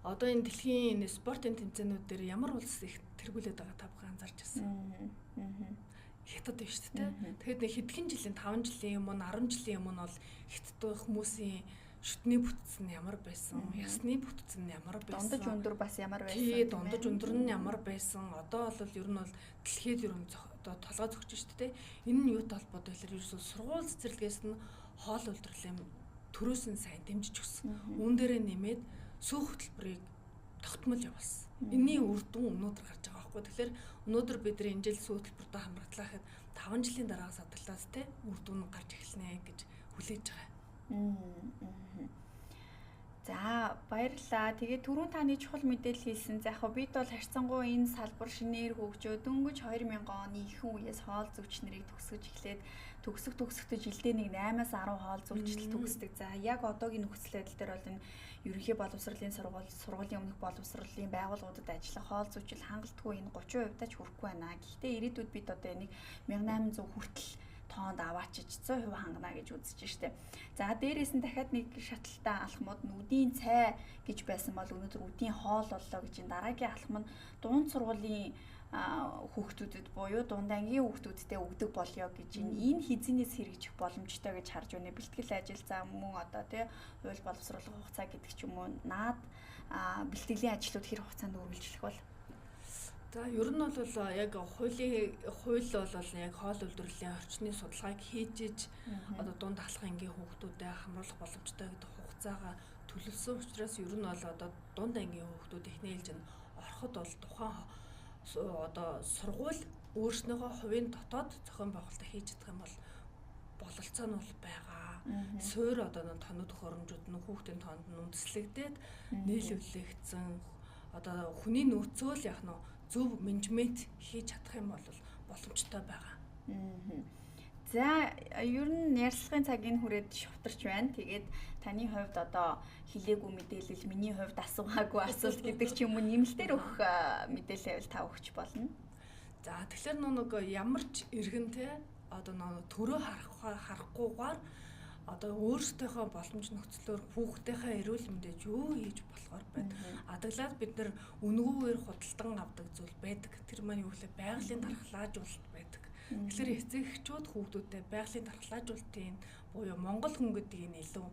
одоо энэ дэлхийн спортын тэмцээнүүд дээр ямар улс их тэргүүлээд байгаа та бүхэн анзаарч ирсэн. Хятад биш үү те. Тэгэхэд нэг хэдхэн жилийн 5 жилийн өмнө 10 жилийн өмнө бол хятад хүмүүсийн шүтний бүтцэн ямар байсан, ясны бүтцэн ямар байсан, дундаж өндөр бас ямар байсан. Тий, дундаж өндөр нь ямар байсан. Одоо бол ер нь бол дэлхийд ер нь одоо толгой зөгч шүү дээ. Энэ нь юутай холбоотой вэ? Ерөөсөө сургууль цэцэрлэгээс нь хоол үйлдвэрлэлийн төрөөс нь сайн дэмжиж өгсөн. Үүн дээрээ нэмээд сүүх хөтөлбөрийг тогтмол явуулсан. Энийн үр дүн өнөөдөр гарч байгаа байхгүй. Тэгэхээр өнөөдөр бид нар энэ жил сүүх хөтөлбөртөө хамраглаа гэхэд 5 жилийн дараагаас адаглаад те үр дүн гарч эхэлнэ гэж хүлээж байгаа. За баярлалаа. Тэгээд түрүүн таны чухал мэдээлэл хэлсэн. За яг бид бол харьцангуй энэ салбар шинээр хөгжөө дөнгөж 2000 оны ихэнх үеэс хоол зүйч нарыг төгсгөж эхлээд төгсөхдөө жилдээ нэг 8-10 хоол зүйчдэл төгсдөг. За яг одоогийн нөхцөл байдал дээр бол энэ ерөнхий боловсролын сургуулийн өмнөх боловсролын байгууллагуудад ажиллах хоол зүйчил хангалтгүй энэ 30% тач хүрэхгүй байна. Гэхдээ ирээдүйд бид одоо энийг 1800 хүртэл тоонд аваачиж 100% хангана гэж үзэж штэ. За дээрээс нь дахиад нэг шаталтай алхмууд нь үдийн цай гэж байсан бол өнөөдөр үдийн хоол боллоо гэж энэ дараагийн алхам нь дунд сургуулийн хүүхдүүдэд буюу дунд ангийн хүүхдүүдтэй өгдөг болёо гэж энэ хизэнээс хэрэгжих боломжтой гэж харж байна. Бэлтгэл ажил за мөн одоо тий хууль боловсруулах хугацаа гэдэг ч юм уу наад бэлтгэлийн ажлууд хэр хугацаанд үргэлжлэх бол за ер нь бол яг хууль бол яг хоол үйлдвэрлэлийн орчны судалгааг хийж одоо дунд ахлах ангийн хүүхдүүдэд хамруулах боломжтой гэдэг хугацаагаа төлөвлөсөн учраас ер нь бол одоо дунд ангийн хүүхдүүд эхний ээлжинд ороход бол тухайн одоо сургууль өөрснөөхөө хувийн дотоод зохион байгуулалт хийж чадах юм бол бололцоо нь бол байгаа. Суурь одоо тоног төхөөрөмжүүд нь хүүхдийн тоонд нь үндэслэгдээд нийлүүлэгдсэн одоо хүний нөөцөө л яг нь зөв менежмент хийж чадах юм бол боломжтой байгаа. За ер нь ярилцлагын цагийн хүрээд шавтарч байна. Тэгээд таны хувьд одоо хэлээгүй мэдээлэл, миний хувьд асуугаагүй асуулт гэдэг ч юм уу нэмэлтээр өгөх мэдээлэл та өгч болно. За тэгэхээр нөгөө ямар ч иргэнтэй одоо нөгөө төрөө харахгүйгээр одоо өөрсдийнхөө боломж нөхцлөөр хүүхдийнхээ эрүүл мэндэд юу хийж болохоор байна. Адаглаад бид нар үнгүүгээр худалдан авдаг зүйл байдаг. Тэр маань юу гэхээр байгалийн дархлаажуулалт байдаг. Тэгэхээр эцэгчүүд хүүхдүүдэд байгалийн дархлаажуулалтын буюу монгол хүн гэдгийг нь илүү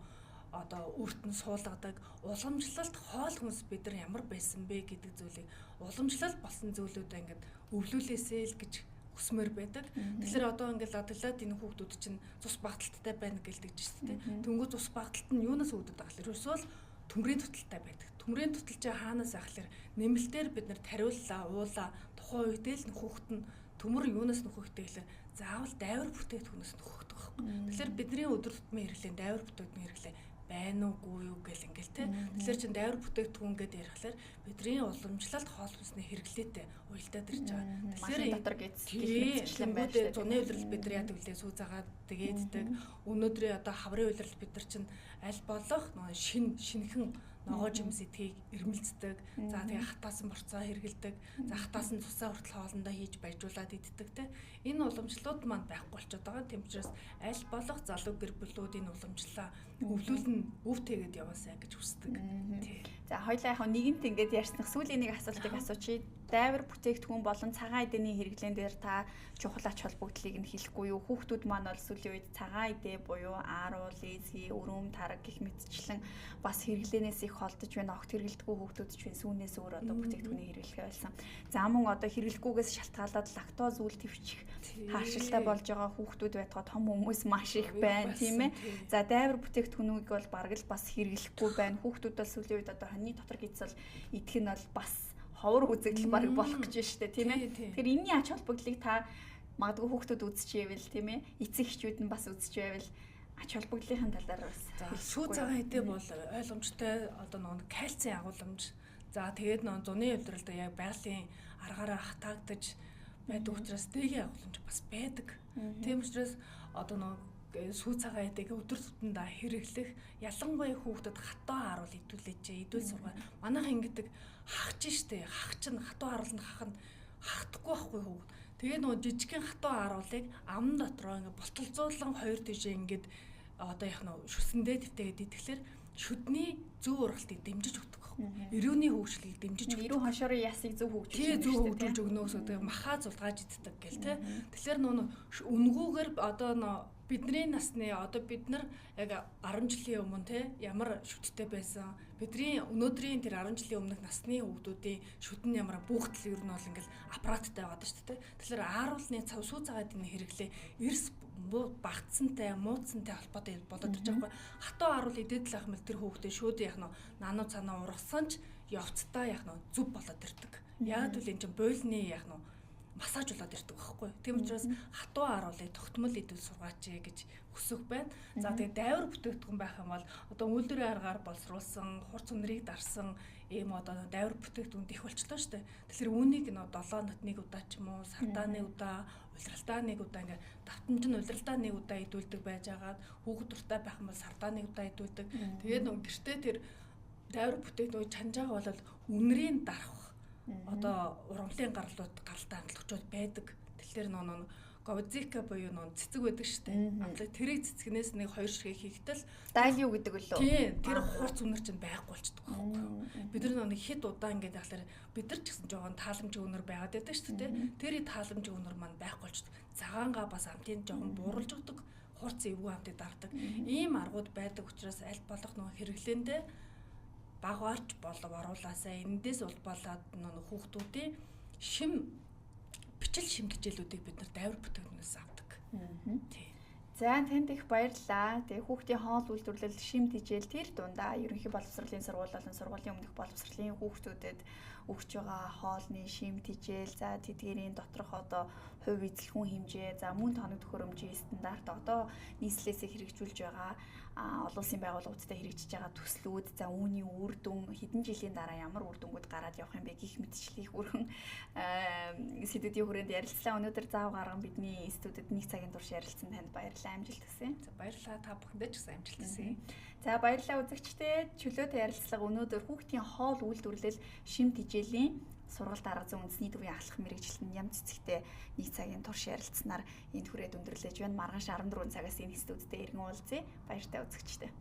одоо өөртөө суулгадаг уламжлалт хоол хүнс бид нар ямар байсан бэ гэдэг зүйлийг уламжлалт болсон зүйлүүдээ ингээд өвлүүлээсэй л гэж өсмөр байдаг. Тэгэхээр одоо ингээд адаглаад энэ хүүхдүүд чинь цус багталттай байна гэлдэг чинь тийм. Тэнгүү цус багталт нь юунаас үүдэж байгаа вэ? Ерөөсөө төмрийн туталтай байдаг. Төмрийн тутал чинь хаанаас ахлаар нэмэлтээр бид нар тариуллаа, уулаа тухайн үедээ л хүүхэд нь төмөр юунаас нөхөхтэй гэхэлээ заавал дайвар бүтээгдэхүүнээс нөхөхдөг байхгүй. Тэгэхээр бидний өдөр тутмын хэрэглээ дайвар бүтээгдэхүүн хэрэглээ байна уугүй юу гэл ингээл те. Тэгэхээр чин дайвар бүтээгдэхүүн гэдээ ярихлаар бидний уламжлалт хоол хүнсний хэрэглээтэй уялдаад ирж байгаа. Тэгэхээр дотор гизчлэн байж байгаа. Зуны улирал бид нар яадаг үлээ сүү загаад тэгээддэг. Өнөөдрийн одоо хаврын улирал бид нар чин аль болох шинхэн ногоо жимс эдгийг ирмэлцдэг. За тэгээ хатаасан борцоо хэргэлдэг. За хатаасан цусаа хүртэл хоолндоо хийж баяжуулаад иддэг те. Энэ уламжлалууд маань байхгүй болчиход байгаа. Тийм учраас аль болох залуу гэр бүлүүд энэ уламжлалаа өвлүүлэн өв тэгээд яваасаа гэж хүсдэг. За хоёлаа яг нэгэнт ингээд ярьснах сүүлийн нэг асуултыг асуучих. Дайвар бүтээгдэхүүн болон цагаан эдэний хэрэглэн дээр та чухал ач холбогдлыг нь хэлэхгүй юу? Хүүхдүүд маань бол сүүлийн үед цагаан эдээ буюу ааруул, лезги, өрөөм, тараг гэх мэтчлэн бас хэрэглэнээс их холдож байна. Огт хэрэглэдэггүй хүүхдүүд ч байна. Сүүнээс өөр одоо бүтээгдэхүүнийг хэрэглэхээ болсон. За мөн одоо хэрэглэхгүйгээс шалтгаалаад лактоз үйл твчих хаашилтай болж байгаа хүүхдүүд байтугай том хүмүүс маш их байна, тийм ээ. За дайвар бүтээгдэхүүнийг бол бараг л бас хэрэглэхгүй байна. Хүүхдүүд бол сүүлийн үед одоо хоньны дотор гизэл идэх нь бол бас ховор үзэгдэл баг болох гэж байна шүү дээ, тийм ээ. Тэгэхээр энэний ач холбогдлыг та магадгүй хүүхдүүд үзчихээвэл, тийм ээ. Эцэг эхчүүд нь бас үзчихээвэл ач холбогдлын талаар бас сүү цагаан эдээ бол ойлгомжтой одоо нэг кальцийн агуулмж. За тэгээд нэг зуны улиралд яг байгалийн аргаараа хатаагдаж байдаг учраас дэгийн агуулмж бас байдаг. Тийм учраас одоо нэг сүү цагаан эдэг өдөр тутамдаа хэрэглэх ялангуяа хүүхдэд хатуу харуул идүүлээч идүүл сургаа. Манайхан ингэдэг хахч штэ хахч нь хатуу харуулна хахна хахдаггүй байхгүй хүүхд. Тэгээ нөгөө жижигхэн хатуу харуулыг ам дотроо ингээ болтолцуулан хоёр тишээ ингээд одоо яг нөө шүсэндээ төвтэйгээд идэхлээр шүдний зөв ургалтыг дэмжиж өгдөг. Эрүүний хөгжлийг дэмжиж өгдөг. Эрүү хошорын ясыг зөв хөгжүүлж өгнөөс тэгээ махаа зулгааж иддэг гэл те. Тэгэхээр нөгөө үнгүүгээр одоо бидний насны одоо бид нар яг 10 жилийн өмнө те ямар шүттэй байсан. Бидний өнөөдрийн тэр 10 жилийн өмнөх насны хүүхдүүдийн шүтэн ямар бүхтэл ер нь бол ингээл аппараттай байгаа шүү дээ. Тэгэхээр ааруулны цав сүү цагаад энэ хэрэглээ эрс багтсантай, муудсантай холбоотой болоод ирж байгаа байхгүй. Хатуу ааруул идээд л ах мэл тэр хүүхдээ шүүд яг нануу цанаа ургасан ч явцдаа яг зүв болоод ирдэг. Яг л энэ чинь бойлны яг массаж болоод ирдэг байхгүй. Тийм учраас хатуу ааруулыг тогтмол идэл сургаач гэж хүсэх байна. За тэгээд дайвар бүтээгдэхүүн байх юм бол одоо үйлдвэрийн аргаар боловсруулсан, хурц үнэрийг дарсан ийм одоо дайвар бүтээгдэхүүн их болчлоо шүү дээ. Тэгэхээр үүнийг 7 нот нэг удаа ч юм уу, сардаа нэг удаа, улиралдаа нэг удаа ингээ давтамж нь улиралдаа нэг удаа идүүлдэг байж агаад хүүхэд дуртай байх юм бол сардаа нэг удаа идүүлдэг. Тэгээд гэртээ тэр дайвар бүтээгдэхүүн чанжаага бол үнэрийн дарах одоо урамлын гаралтай хандлагчуд байдаг. Тэгэхээр говзика буюу нөө цэцэг байдаг шүү дээ. Тэрийг цэцгнээс нэг 2 ширхэг хийгтэл дайлю гэдэг үлээ. Тийм, тэр хурц үнэр чинь байхгүй болчихдог байхгүй юу? Бид нар нэг хэд удаан ингээд ахлаар бид нар ч гэсэн жоохон тааламжийн үнэр байгаад байдаг шүү дээ. Тэр тааламжийн үнэр маань байхгүй болчихдог. Цагаангаа бас амтын жоохон бууруулж өгдөг. Хурц эвгүй амтыг дардаг. Ийм аргууд байдаг учраас аль болох нөгөө хэрэглээндээ багаарч болов оруулаасаа эндээс улбалаад нөгөө хүүхдүүдийн бичил шим хичээлүүдийг бид нар дайвар бүтээгдэхүүнээс авдаг. Тийм. За танд их баярлалаа. Тэгээ хүүхдийн хоол үйлдвэрлэл шим хичээл тэр дундаа ерөнхий боловсролын сургууль болон сургуулийн өмнөх боловсролын хүүхдүүдэд өгч байгаа хоолны шим хичээл, за тэдгээрийн доторх одоо хувь эзлэхүүн хэмжээ, за мөн тоног төхөөрөмжийн стандарт одоо нийслэлээсээ хэрэгжүүлж байгаа олон улсын байгууллагуудтай хэрэгжиж байгаа төслүүд, за үүний үр дүн хэдэн жилийн дараа ямар үр дүнгууд гараад явах юм бэ гэх мэтчлэгийг хүрхэн сэдвүүдийн хүрээнд ярилцлаа. Өнөөдөр заав гарган бидний студид 1 цагийн турш ярилцсан танд баярлалаа, амжилт хүсье. За баярлалаа, та бүхэндээ ч гэсэн амжилт хүсье. За баярлалаа үзэгчдээ. Чөлөөтэй ярилцлага өнөөдөр хүүхдийн хоол үйлдвэрлэл шим хичээлийн сургалт арга зүйн үндэсний төвийн ахлах мэрэгчлэн ям цэцэгтэй 1 цагийн турш ярилцсанаар энд хүрээд өндөрлөж байна. Маргааш 14 цагаас энэ студидтэй иргэн уулзъя. Баяртай үзэгчдээ.